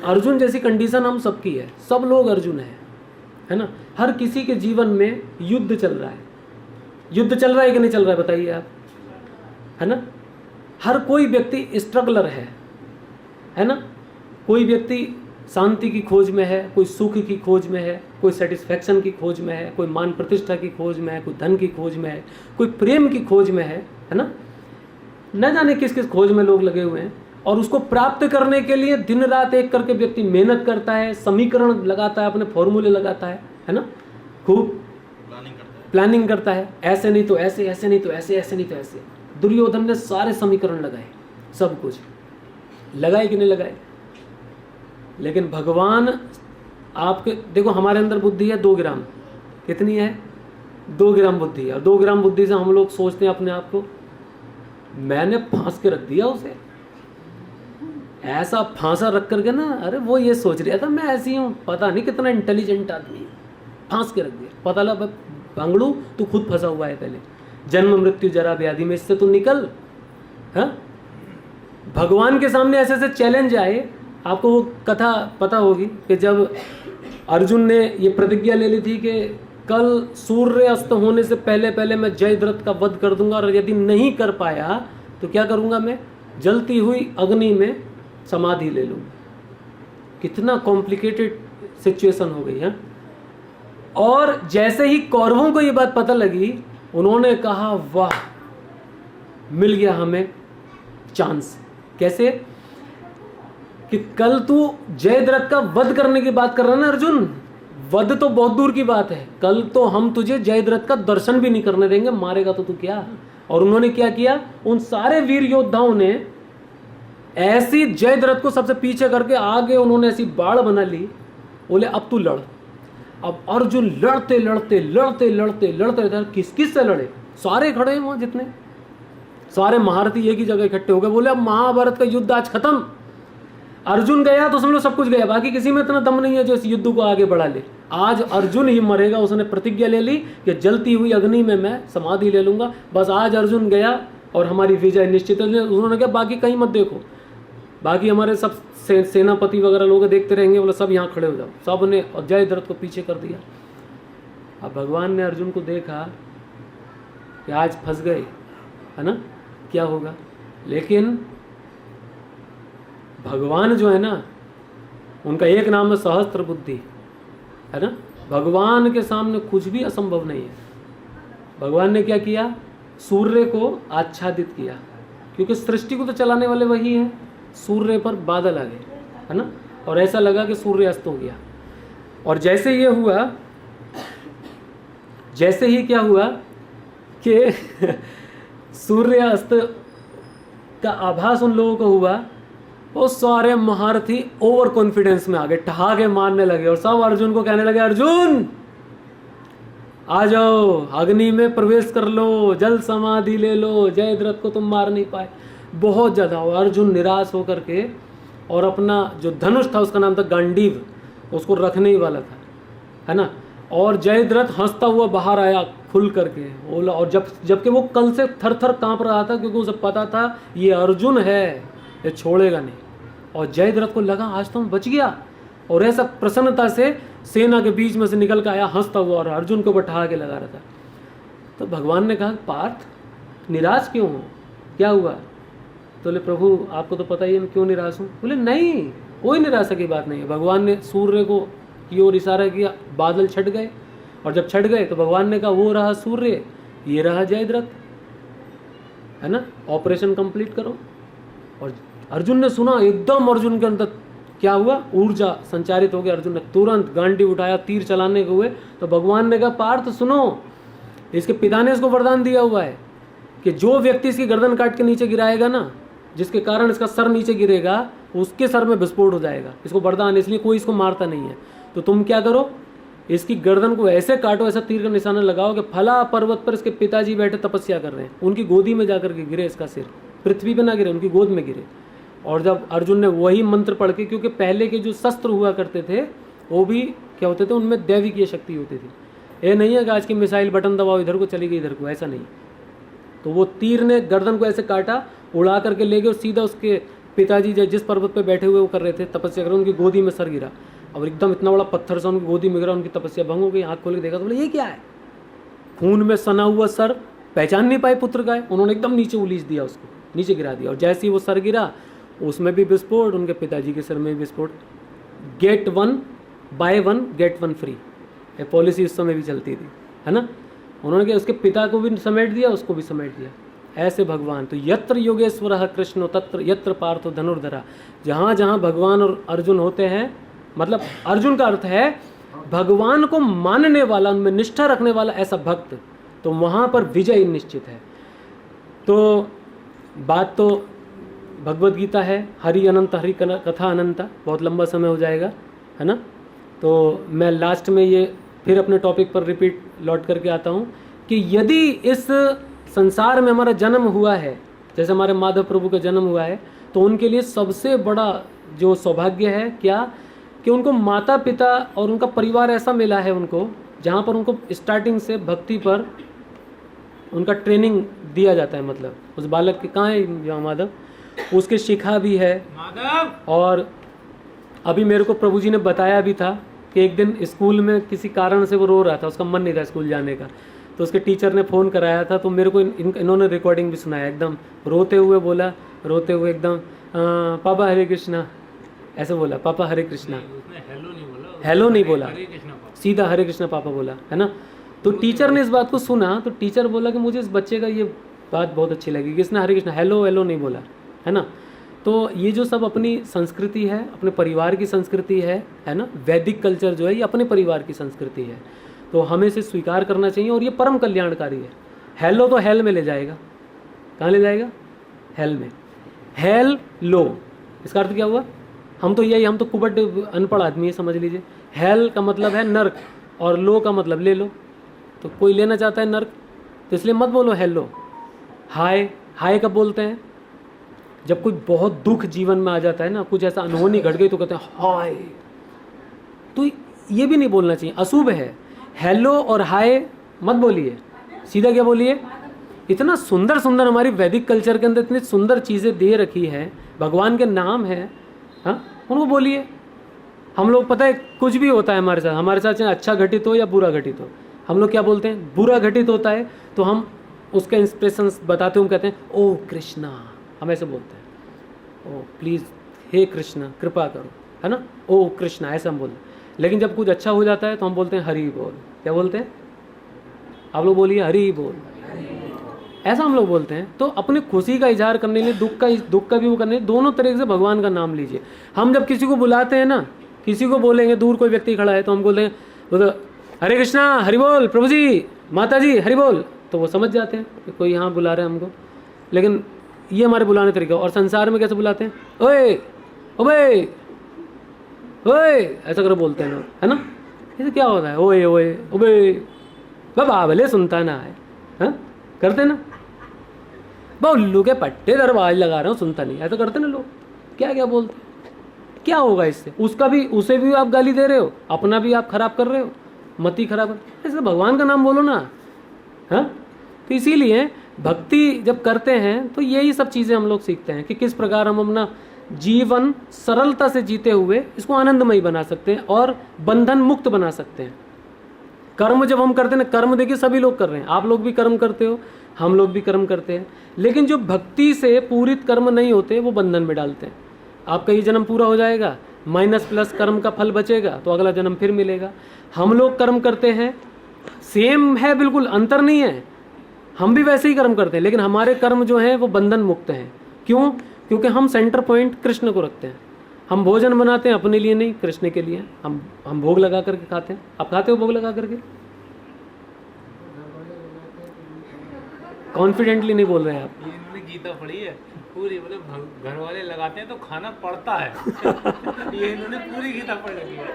A: अर्जुन जैसी कंडीशन हम सबकी है, सब लोग अर्जुन है ना। हर किसी के जीवन में युद्ध चल रहा है, युद्ध चल रहा है कि नहीं चल रहा है बताइए आप, है ना। हर कोई व्यक्ति स्ट्रगलर है ना। कोई व्यक्ति शांति की खोज में है, कोई सुख की खोज में है, कोई सेटिस्फैक्शन की खोज में है, कोई मान प्रतिष्ठा की खोज में है, कोई धन की खोज में है, कोई प्रेम की खोज में है ना। न जाने किस किस खोज में लोग लगे हुए हैं, और उसको प्राप्त करने के लिए दिन रात एक करके व्यक्ति मेहनत करता है, समीकरण लगाता है, अपने फॉर्मूले लगाता है ना, खूब प्लानिंग करता है, ऐसे नहीं तो ऐसे, ऐसे नहीं तो ऐसे, ऐसे नहीं तो ऐसे। दुर्योधन ने सारे समीकरण लगाए, सब कुछ, लगाए कि नहीं लगाए। लेकिन भगवान आपके, देखो हमारे अंदर बुद्धि है 2 ग्राम, कितनी है? 2 ग्राम बुद्धि है। और 2 ग्राम बुद्धि से हम लोग सोचते हैं अपने आप को मैंने फांस के रख दिया उसे, ऐसा फांसा रख करके ना, अरे वो ये सोच रहा था मैं ऐसी हूँ, पता नहीं कितना इंटेलिजेंट आदमी है, फांस के रख दिया। पता लगा बंगड़ू तू खुद फंसा हुआ है, पहले जन्म मृत्यु जरा व्याधि में, इससे तू निकल। हाँ, भगवान के सामने ऐसे ऐसे चैलेंज आए। आपको वो कथा पता होगी कि जब अर्जुन ने ये प्रतिज्ञा ले ली थी कि कल सूर्य अस्त होने से पहले पहले मैं जयद्रथ का वध कर दूंगा, और यदि नहीं कर पाया तो क्या करूंगा, मैं जलती हुई अग्नि में समाधि ले लूंगा। कितना कॉम्प्लिकेटेड सिचुएशन हो गई है। और जैसे ही कौरवों को ये बात पता लगी, उन्होंने कहा वाह, मिल गया हमें चांस। कैसे कि कल तू जयद्रथ का वध करने की बात कर रहा है ना अर्जुन, वध तो बहुत दूर की बात है, कल तो हम तुझे जयद्रथ का दर्शन भी नहीं करने देंगे, मारेगा तो तू क्या। और उन्होंने क्या किया, उन सारे वीर योद्धाओं ने ऐसी जयद्रथ को सबसे पीछे करके आगे उन्होंने ऐसी बाढ़ बना ली, बोले अब तू लड़। अब अर्जुन लड़ते लड़ते लड़ते लड़ते लड़ते, किस किस से लड़े, सारे खड़े हैं वहां, जितने सारे महारथी एक ही जगह इकट्ठे हो गए। बोले अब महाभारत का युद्ध आज खत्म, अर्जुन गया तो समझो सब कुछ गया, बाकी किसी में इतना दम नहीं है जो इस युद्ध को आगे बढ़ा ले। आज अर्जुन ही मरेगा, उसने प्रतिज्ञा ले ली कि जलती हुई अग्नि में मैं समाधि ले लूंगा। बस आज अर्जुन गया और हमारी विजय निश्चित है। उन्होंने कहा बाकी कहीं मत देखो, बाकी हमारे सब सेनापति वगैरह लोग देखते रहेंगे, बोले सब यहाँ खड़े हो जाओ। सब ने जयद्रथ को पीछे कर दिया। अब भगवान ने अर्जुन को देखा कि आज फंस गए, है ना, क्या होगा। लेकिन भगवान जो है ना, उनका एक नाम है सहस्त्र बुद्धि, है ना। भगवान के सामने कुछ भी असंभव नहीं है। भगवान ने क्या किया, सूर्य को आच्छादित किया, क्योंकि सृष्टि को तो चलाने वाले वही हैं। सूर्य पर बादल आ गए, है ना, और ऐसा लगा कि सूर्य अस्त हो गया। और जैसे ये हुआ, जैसे ही क्या हुआ कि सूर्य अस्त का आभास उन लोगों को हुआ, वो सारे महारथी ओवर कॉन्फिडेंस में आ गए, ठहाके मारने लगे और सब अर्जुन को कहने लगे अर्जुन आ जाओ, अग्नि में प्रवेश कर लो, जल समाधि ले लो, जयद्रथ को तुम मार नहीं पाए। बहुत ज़्यादा। और अर्जुन निराश होकर के और अपना जो धनुष था, उसका नाम था गांडीव, उसको रखने ही वाला था, है ना। और जयद्रथ हंसता हुआ बाहर आया खुल करके बोला, और जबकि वो कल से थर थर काँप रहा था, क्योंकि उसे पता था ये अर्जुन है, ये छोड़ेगा नहीं। और जयद्रथ को लगा आज तो बच गया, और ऐसा प्रसन्नता से सेना के बीच में से निकल कर आया हंसता हुआ, और अर्जुन को बैठा के लगा रहा था। तो भगवान ने कहा पार्थ निराश क्यों हो, क्या हुआ। तो बोले प्रभु आपको तो पता ही है मैं क्यों निराश हूँ। बोले नहीं, कोई निराशा की बात नहीं है। भगवान ने सूर्य को की ओर इशारा किया, बादल छट गए, और जब छट गए तो भगवान ने कहा वो रहा सूर्य, ये रहा जयद्रथ, है ना, ऑपरेशन कंप्लीट करो। और अर्जुन ने सुना, एकदम अर्जुन के अंदर क्या हुआ, ऊर्जा संचारित हो गई। अर्जुन ने तुरंत गांडी उठाया, तीर चलाने के हुए तो भगवान ने कहा पार्थ सुनो, इसके पिता ने इसको वरदान दिया हुआ है कि जो व्यक्ति इसकी गर्दन काट के नीचे गिराएगा ना, जिसके कारण इसका सर नीचे गिरेगा, उसके सर में विस्फोट हो जाएगा। इसको वरदान, इसलिए कोई इसको मारता नहीं है। तो तुम क्या करो, इसकी गर्दन को ऐसे काटो, ऐसा तीर का निशाना लगाओ कि फला पर्वत पर इसके पिताजी बैठे तपस्या कर रहे हैं, उनकी गोदी में जाकर के गिरे इसका सिर, पृथ्वी पे ना गिरे, उनकी गोद में गिरे। और जब अर्जुन ने वही मंत्र पढ़ के, क्योंकि पहले के जो शस्त्र हुआ करते थे वो भी क्या होते थे, उनमें दैविकीय शक्ति होती थी। ये नहीं है कि आज की मिसाइल बटन दबाओ इधर को चली गई इधर को, ऐसा नहीं। तो वो तीर ने गर्दन को ऐसे काटा, उड़ा करके ले गए और सीधा उसके पिताजी जिस पर्वत पे बैठे हुए वो कर रहे थे तपस्या कर रहे, उनकी गोदी में सर गिरा, और एकदम इतना बड़ा पत्थर से उनकी गोदी में गिरा, उनकी तपस्या भंग हो गई। आँख खोल के देखा तो बोले ये क्या है, खून में सना हुआ सर, पहचान नहीं पाए पुत्र का है। उन्होंने एकदम नीचे उलीच दिया, उसको नीचे गिरा दिया, और जैसे ही वो सर गिरा उसमें भी विस्फोट, उनके पिताजी के सर में भी विस्फोट। गेट 1 बाय 1 गेट 1 फ्री, ये पॉलिसी उस समय भी चलती थी, है ना। उन्होंने क्या उसके पिता को भी समेट दिया, उसको भी समेट दिया। ऐसे भगवान, तो यत्र योगेश्वर कृष्ण तत्र यत्र पार्थो धनुर्धरा, जहाँ जहाँ भगवान और अर्जुन होते हैं, मतलब अर्जुन का अर्थ है भगवान को मानने वाला, उनमें निष्ठा रखने वाला ऐसा भक्त, तो वहाँ पर विजय निश्चित है। तो बात तो भगवत गीता हरि अनंत हरि कथा अनंता, बहुत लंबा समय हो जाएगा, है ना। तो मैं लास्ट में ये फिर अपने टॉपिक पर रिपीट लौट करके आता हूँ कि यदि इस संसार में हमारा जन्म हुआ है, जैसे हमारे माधव प्रभु का जन्म हुआ है, तो उनके लिए सबसे बड़ा जो सौभाग्य है क्या, कि उनको माता पिता और उनका परिवार ऐसा मिला है उनको, जहाँ पर उनको स्टार्टिंग से भक्ति पर उनका ट्रेनिंग दिया जाता है। मतलब उस बालक के कहाँ है जो माधव, उसके शिखा भी है।
B: माधव,
A: और अभी मेरे को प्रभु जी ने बताया भी था कि एक दिन स्कूल में किसी कारण से वो रो रहा था, उसका मन नहीं था स्कूल जाने का, तो उसके टीचर ने फ़ोन कराया था, तो मेरे को इन्होंने रिकॉर्डिंग भी सुनाया, एकदम रोते हुए बोला, रोते हुए एकदम पापा हरे कृष्णा, ऐसे बोला, पापा हरे कृष्णा।
B: उसने हेलो नहीं बोला,
A: हेलो नहीं बोला,
B: हरे कृष्णा पापा।
A: सीधा हरे कृष्णा पापा बोला, है ना। तो टीचर ने इस बात को सुना, तो टीचर बोला कि मुझे इस बच्चे का ये बात बहुत अच्छी लगी कि इसने हरे कृष्णा हेलो हेलो नहीं बोला, है ना। तो ये जो सब अपनी संस्कृति है, अपने परिवार की संस्कृति है ना, वैदिक कल्चर जो है ये अपने परिवार की संस्कृति है, तो हमें इसे स्वीकार करना चाहिए और ये परम कल्याणकारी है। हेलो तो हेल में ले जाएगा, कहाँ ले जाएगा, हेल में। हेल लो, इसका अर्थ क्या हुआ, हम तो कुबट अनपढ़ आदमी है, समझ लीजिए। हेल का मतलब है नर्क और लो का मतलब ले लो, तो कोई लेना चाहता है नर्क, तो इसलिए मत बोलो हेलो। हाय, हाय कब बोलते हैं, जब कोई बहुत दुख जीवन में आ जाता है ना, कुछ ऐसा अनहोनी घट गई तो कहते हैं हाय, तो ये भी नहीं बोलना चाहिए, अशुभ है। हेलो और हाय मत बोलिए, सीधा क्या बोलिए। इतना सुंदर सुंदर हमारी वैदिक कल्चर के अंदर इतनी सुंदर चीज़ें दे रखी है, भगवान के नाम है, हाँ, उनको बोलिए। हम लोग पता है कुछ भी होता है हमारे साथ चाहे अच्छा घटित हो या बुरा घटित हो, हम लोग क्या बोलते हैं, बुरा घटित होता है तो हम उसका इंस्पिरेशंस बताते हुए कहते हैं ओ कृष्णा, हम ऐसे बोलते हैं, ओ प्लीज़ हे कृष्णा कृपा करो, है ना, ओ कृष्णा, ऐसा हम बोलते हैं। लेकिन जब कुछ अच्छा हो जाता है तो हम बोलते हैं हरि बोल। क्या बोलते हैं आप लोग, बोलिए हरि बोल, ऐसा हम लोग बोलते हैं। तो अपनी खुशी का इजहार करने के लिए, दुख का भी वो करने, दोनों तरीके से भगवान का नाम लीजिए। हम जब किसी को बुलाते हैं ना, किसी को बोलेंगे, दूर कोई व्यक्ति खड़ा है तो हम बोलते हैं तो हरे कृष्णा हरि बोल, प्रभु जी माता जी हरि बोल, तो वो समझ जाते हैं कि कोई यहाँ बुला रहे हैं हमको। लेकिन ये हमारे बुलाने तरीका। और संसार में कैसे बुलाते हैं, ओए ओबे ओए, ऐसा कर बोलते हैं लोग, है ना। इसे क्या होता है, ओए ओए ओबे, बाबा भले सुनता ना है, हाँ करते ना, उल्लू के पट्टे दरवाज लगा रहे हो सुनता नहीं, ऐसा करते ना लोग, क्या क्या बोलते, क्या होगा इससे, उसे भी आप गाली दे रहे हो, अपना भी आप खराब कर रहे हो, मति खराब कर, इसलिए भगवान का नाम बोलो ना, हाँ। तो इसीलिए भक्ति जब करते हैं तो यही सब चीज़ें हम लोग सीखते हैं कि किस प्रकार हम अपना जीवन सरलता से जीते हुए इसको आनंदमयी बना सकते हैं और बंधन मुक्त बना सकते हैं। कर्म जब हम करते हैं ना, कर्म देखिए सभी लोग कर रहे हैं, आप लोग भी कर्म करते हो, हम लोग भी कर्म करते हैं, लेकिन जो भक्ति से पूरित कर्म नहीं होते वो बंधन में डालते हैं। आपका ये जन्म पूरा हो जाएगा, माइनस प्लस कर्म का फल बचेगा, तो अगला जन्म फिर मिलेगा। हम लोग कर्म करते हैं, सेम है, बिल्कुल अंतर नहीं है, हम भी वैसे ही कर्म करते हैं, लेकिन हमारे कर्म जो हैं वो बंधन मुक्त हैं। क्यों? क्योंकि हम सेंटर पॉइंट कृष्ण को रखते हैं। हम भोजन बनाते हैं अपने लिए नहीं, कृष्ण के लिए। हम भोग लगा करके खाते हैं। आप खाते हो भोग लगा करके? कॉन्फिडेंटली नहीं बोल रहे हैं आप।
B: ये इन्होंने गीता पढ़ी है पूरी, बोले घर वाले लगाते हैं तो खाना पड़ता है। ये इन्होंने पूरी गीता पढ़ रखी है,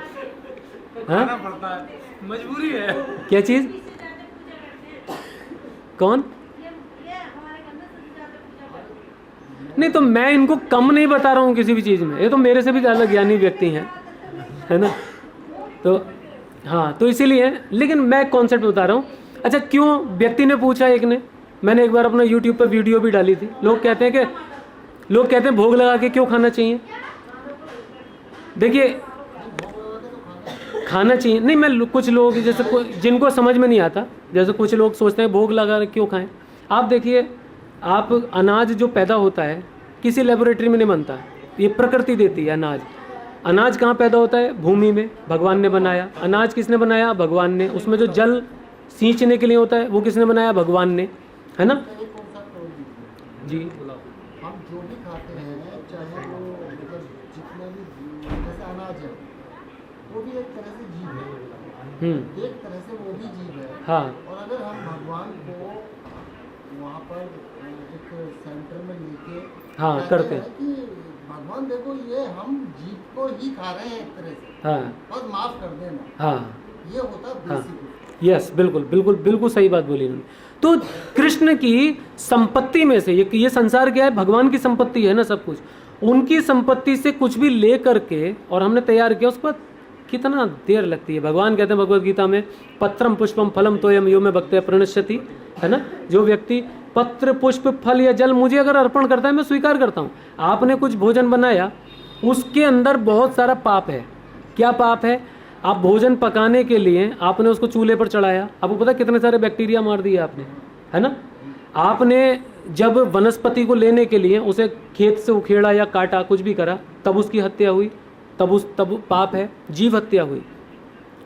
B: तो खाना पड़ता है, मजबूरी है।
A: क्या चीज? कौन? नहीं तो मैं इनको कम नहीं बता रहा हूँ किसी भी चीज़ में, ये तो मेरे से भी ज़्यादा ज्ञानी व्यक्ति हैं, है ना। तो हाँ, तो इसीलिए, लेकिन मैं कॉन्सेप्ट बता रहा हूँ। अच्छा, क्यों? व्यक्ति ने पूछा एक ने, मैंने एक बार अपना यूट्यूब पर वीडियो भी डाली थी। लोग कहते हैं भोग लगा के क्यों खाना चाहिए? देखिए, खाना चाहिए नहीं, मैं कुछ लोग जैसे जिनको समझ में नहीं आता, जैसे कुछ लोग सोचते हैं भोग लगा क्यों खाएं। आप देखिए, आप अनाज जो पैदा होता है किसी लेबोरेटरी में नहीं बनता है, ये प्रकृति देती है अनाज। अनाज कहाँ पैदा होता है? भूमि में, भगवान ने बनाया। अनाज किसने बनाया? भगवान ने। उसमें जो जल सींचने के लिए होता है वो किसने बनाया? भगवान ने, है ना जी।
C: हम जो भी खाते हैं, चाहे वो मतलब जितने भी जैसे अनाज है, वो भी एक तरह से जीव है, एक तरह से वो भी जीव है।
A: हाँ।
C: और अगर हम भगवान को वहाँ पर एक सेंटर में लेके
A: हाँ,
C: कहते
A: करते
C: हैं
A: हैं।
C: कि भगवान देखो ये हम जीव को ही खा रहे हैं एक तरह से,
A: हाँ
C: बस माफ कर देना,
A: हाँ
C: ये होता है
A: हाँ,
C: बेसिक।
A: यस, बिल्कुल बिल्कुल बिल्कुल सही बात बोली इन्होंने। तो कृष्ण की संपत्ति में से ये संसार क्या है, भगवान की संपत्ति है ना सब कुछ, उनकी संपत्ति से कुछ भी ले करके और हमने तैयार किया, उसके बाद कितना देर लगती है। भगवान कहते हैं भगवत गीता में, पत्रम पुष्पम फलम तोयम यो में भक्त्या प्रणश्यति, है ना। जो व्यक्ति पत्र पुष्प फल या जल मुझे अगर अर्पण करता है, मैं स्वीकार करता हूँ। आपने कुछ भोजन बनाया, उसके अंदर बहुत सारा पाप है। क्या पाप है? आप भोजन पकाने के लिए आपने उसको चूल्हे पर चढ़ाया, आपको पता है कितने सारे बैक्टीरिया मार दिए आपने, है ना। आपने जब वनस्पति को लेने के लिए उसे खेत से उखेड़ा या काटा, कुछ भी करा, तब उसकी हत्या हुई, तब पाप है, जीव हत्या हुई,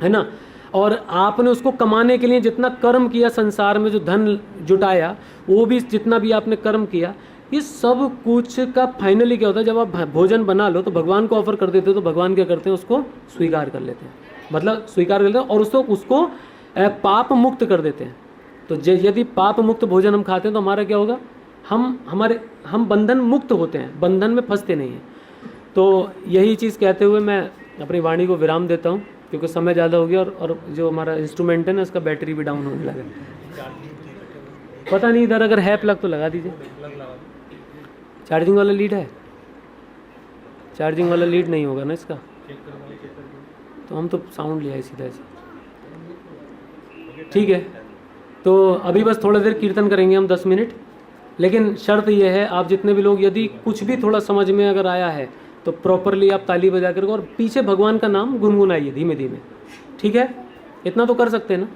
A: है ना। और आपने उसको कमाने के लिए जितना कर्म किया, संसार में जो धन जुटाया, वो भी जितना भी आपने कर्म किया, ये सब कुछ का फाइनली क्या होता है, जब आप भोजन बना लो तो भगवान को ऑफर कर देते हो, तो भगवान क्या करते हैं, उसको स्वीकार कर लेते हैं, मतलब स्वीकार कर लेते हैं और उसको पाप मुक्त कर देते हैं। तो यदि पाप मुक्त भोजन हम खाते हैं तो हमारा क्या होगा, हम बंधन मुक्त होते हैं, बंधन में फंसते नहीं हैं। तो यही चीज़ कहते हुए मैं अपनी वाणी को विराम देता हूँ, क्योंकि समय ज़्यादा हो गया और जो हमारा इंस्ट्रूमेंट है ना, उसका बैटरी भी डाउन होने लगा। पता नहीं इधर अगर है प्लग तो लगा दीजिए। चार्जिंग वाला लीड है? चार्जिंग वाला लीड नहीं होगा ना इसका, तो हम तो साउंड लिया है सीधा से। ठीक है, तो अभी बस थोड़ा देर कीर्तन करेंगे हम 10 मिनट, लेकिन शर्त यह है, आप जितने भी लोग, यदि कुछ भी थोड़ा समझ में अगर आया है तो प्रॉपरली आप ताली बजा करके और पीछे भगवान का नाम गुनगुनाइए धीमे धीमे, ठीक है। इतना तो कर सकते हैं ना।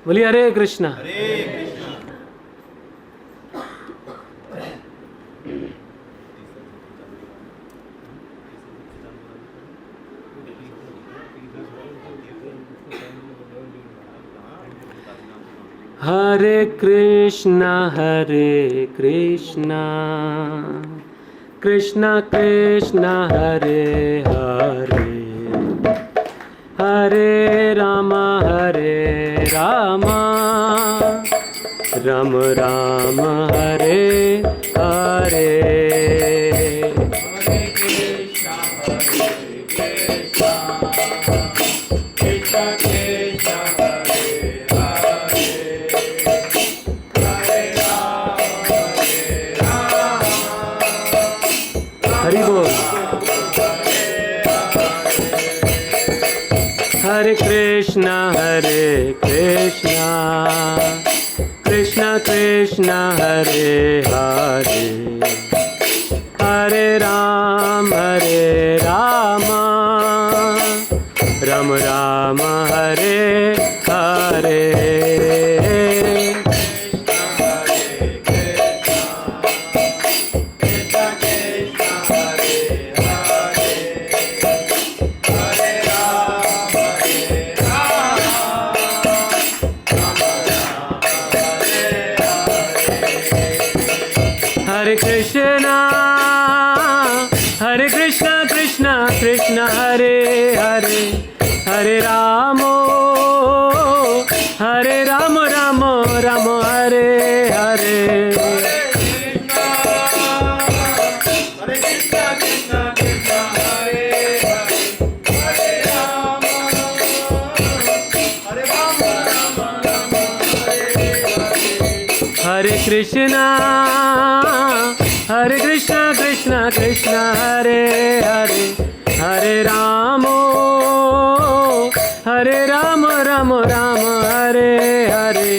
A: बोलिए हरे कृष्णा। हरे कृष्णा कृष्णा कृष्णा हरे हरे, हरे राम राम राम हरे हरे। हरि बोल। हरे कृष्णा कृष्णा कृष्णा हरे हरे, हरे राम राम राम हरे हरे। हरे कृष्णा कृष्णा कृष्णा हरे हरे, हरे राम राम राम हरे हरे। हरे कृष्णा कृष्णा कृष्णा हरे हरे, हरे राम राम राम हरे हरे।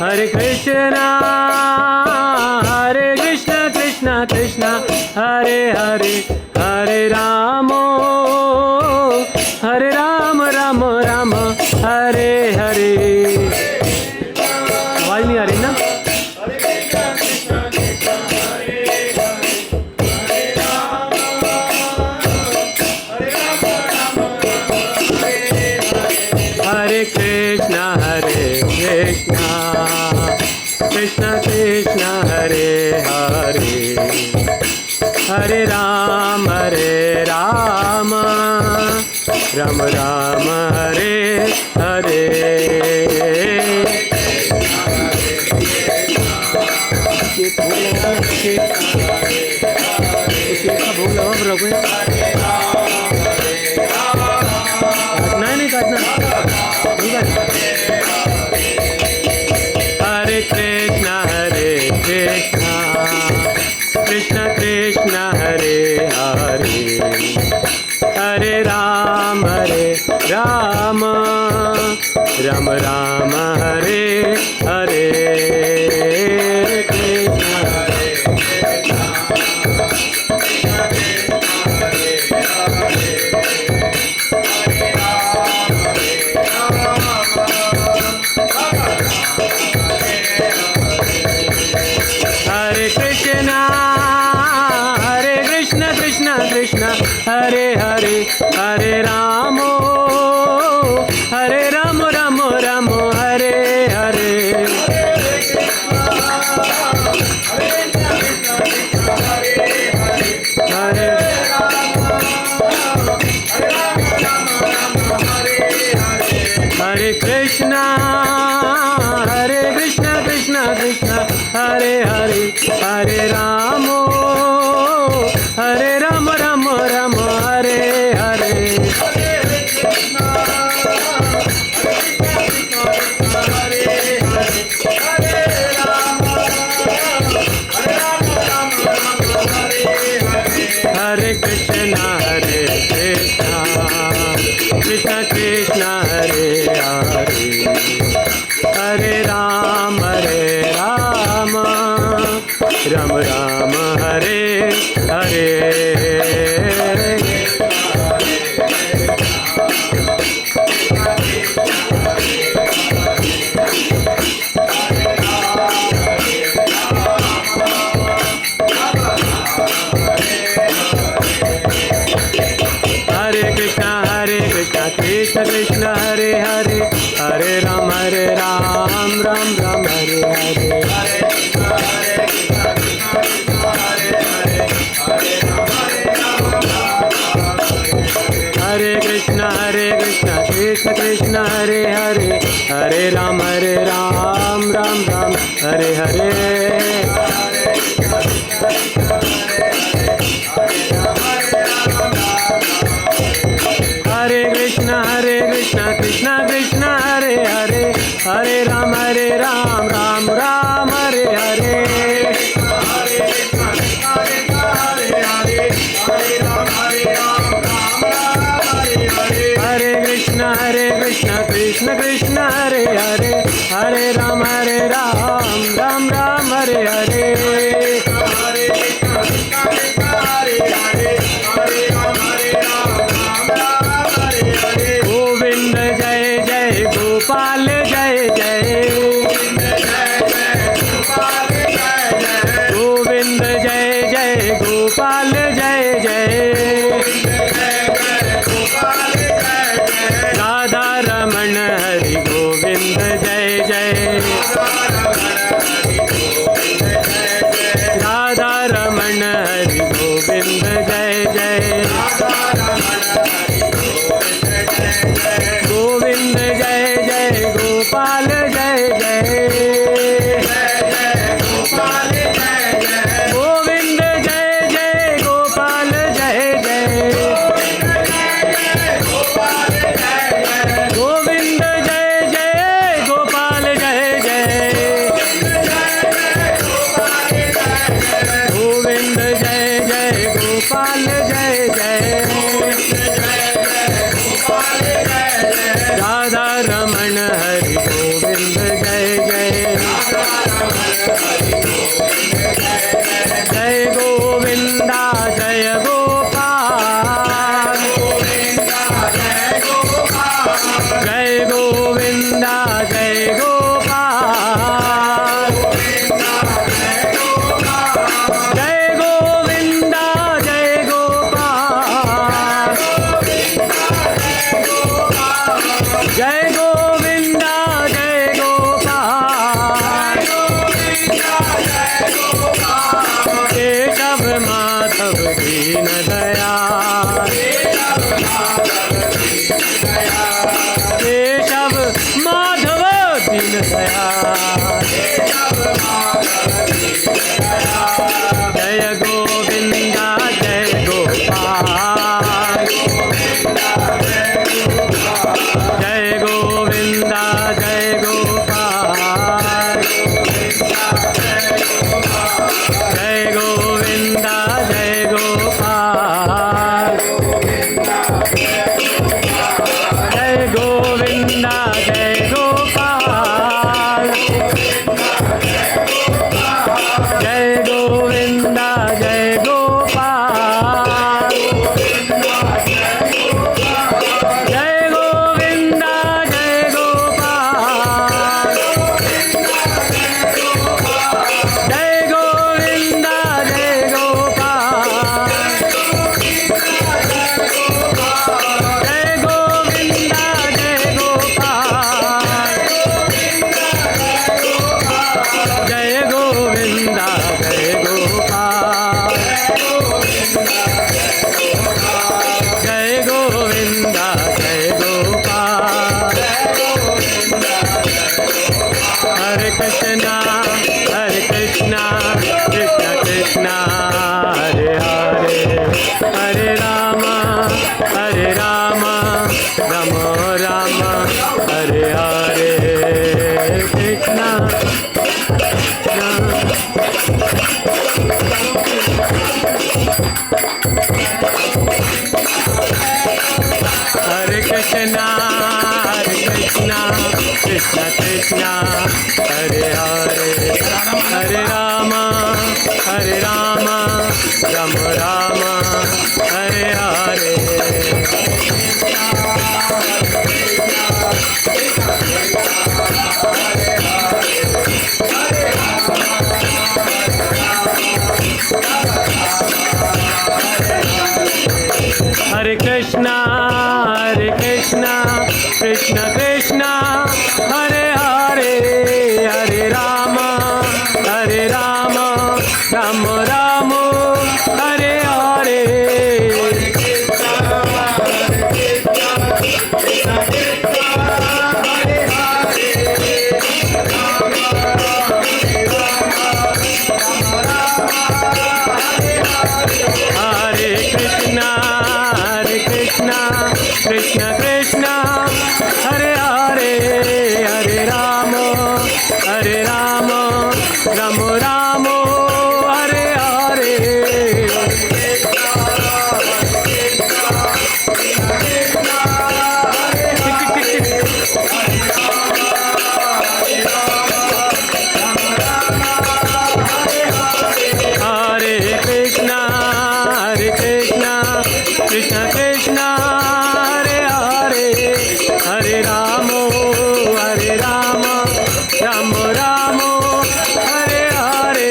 A: हरे कृष्णा हरे कृष्णा कृष्णा कृष्णा हरे हरे, हरे राम राम राम हरे हरे। आवाज नहीं आ रही ना? हरे कृष्णा कृष्णा कृष्णा हरे हरे, हरे राम राम राम हरे हरे। भोग लगा रखो, काटना है नहीं काटना, नहीं काटना। हरे कृष्णा कृष्ण कृष्ण हरे हरे, हरे राम राम राम हरे हरे। कृष्ण हरे हरे, हरे राम राम राम हरे हरे। हरे कृष्णा कृष्ण कृष्ण हरे हरे, हरे राम राम राम हरे हरे। हरे कृष्णा कृष्ण कृष्ण हरे हरे, हरे राम राम राम हरे हरे। कृष्ण कृष्ण हरे हरे, हरे राम राम राम हरे हरे। हरे कृष्ण कृष्ण कृष्ण हरे हरे, हरे राम राम राम हरे हरे। हरे कृष्ण कृष्ण कृष्ण हरे हरे, हरे राम राम राम हरे हरे। हरे कृष्ण कृष्ण कृष्ण हरे हरे, हरे राम राम राम हरे हरे। गोविंद जय जय गोपाल जय जय, गोविंद जय जय गोपाल जय जय। राधा रमण हरि केशव माधव दीन दयाल, जय गोविंदा जय गोपाल, जय गोविंदा जय गोपाल, जय गोविंदा जय गोपाल, जय गोविंदा जय गोपाल, जय गोविंदा जय गोपाल, जय गोविंदा जय गोपाल, जय गोविंदा जय गोपाल, जय गोविंदा जय गोपाल, जय गोविंदा जय गोपाल, जय गोविंदा जय गोपाल। हरे कृष्णा कृष्ण कृष्ण हरे हरे, हरे राम राम राम हरे हरे, कृष्णा हरे कृष्णा कृष्ण कृष्ण हरे हरे, हरे राम राम राम हरे हरे। हरे कृष्णा कृष्ण कृष्ण हरे हरे, हरे राम राम राम हरे हरे। हरे कृष्णा कृष्ण कृष्ण हरे हरे, हरे राम राम राम हरे हरे। हरे कृष्णा कृष्ण कृष्ण हरे हरे, हरे राम राम राम हरे हरे।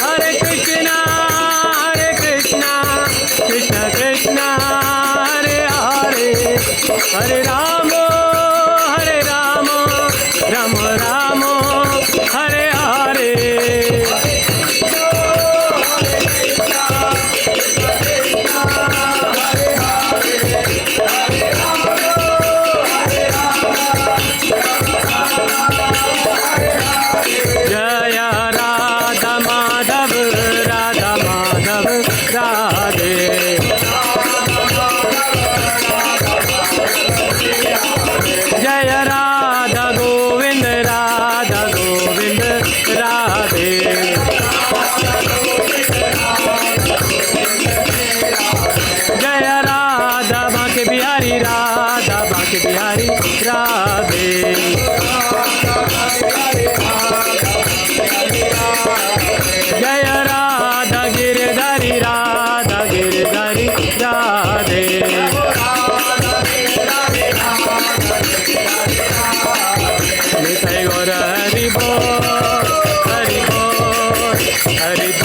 A: हरे कृष्णा कृष्ण कृष्ण हरे हरे, हरे राम राम राम हरे हरे। जय राधा माधव राधे, जय राधा गोविंद राधे, जय राधा बांके बिहारी राधे, जय राधा गिरधारी राधे। निताई गौर हरि बोल हरि बोल हरि बोल।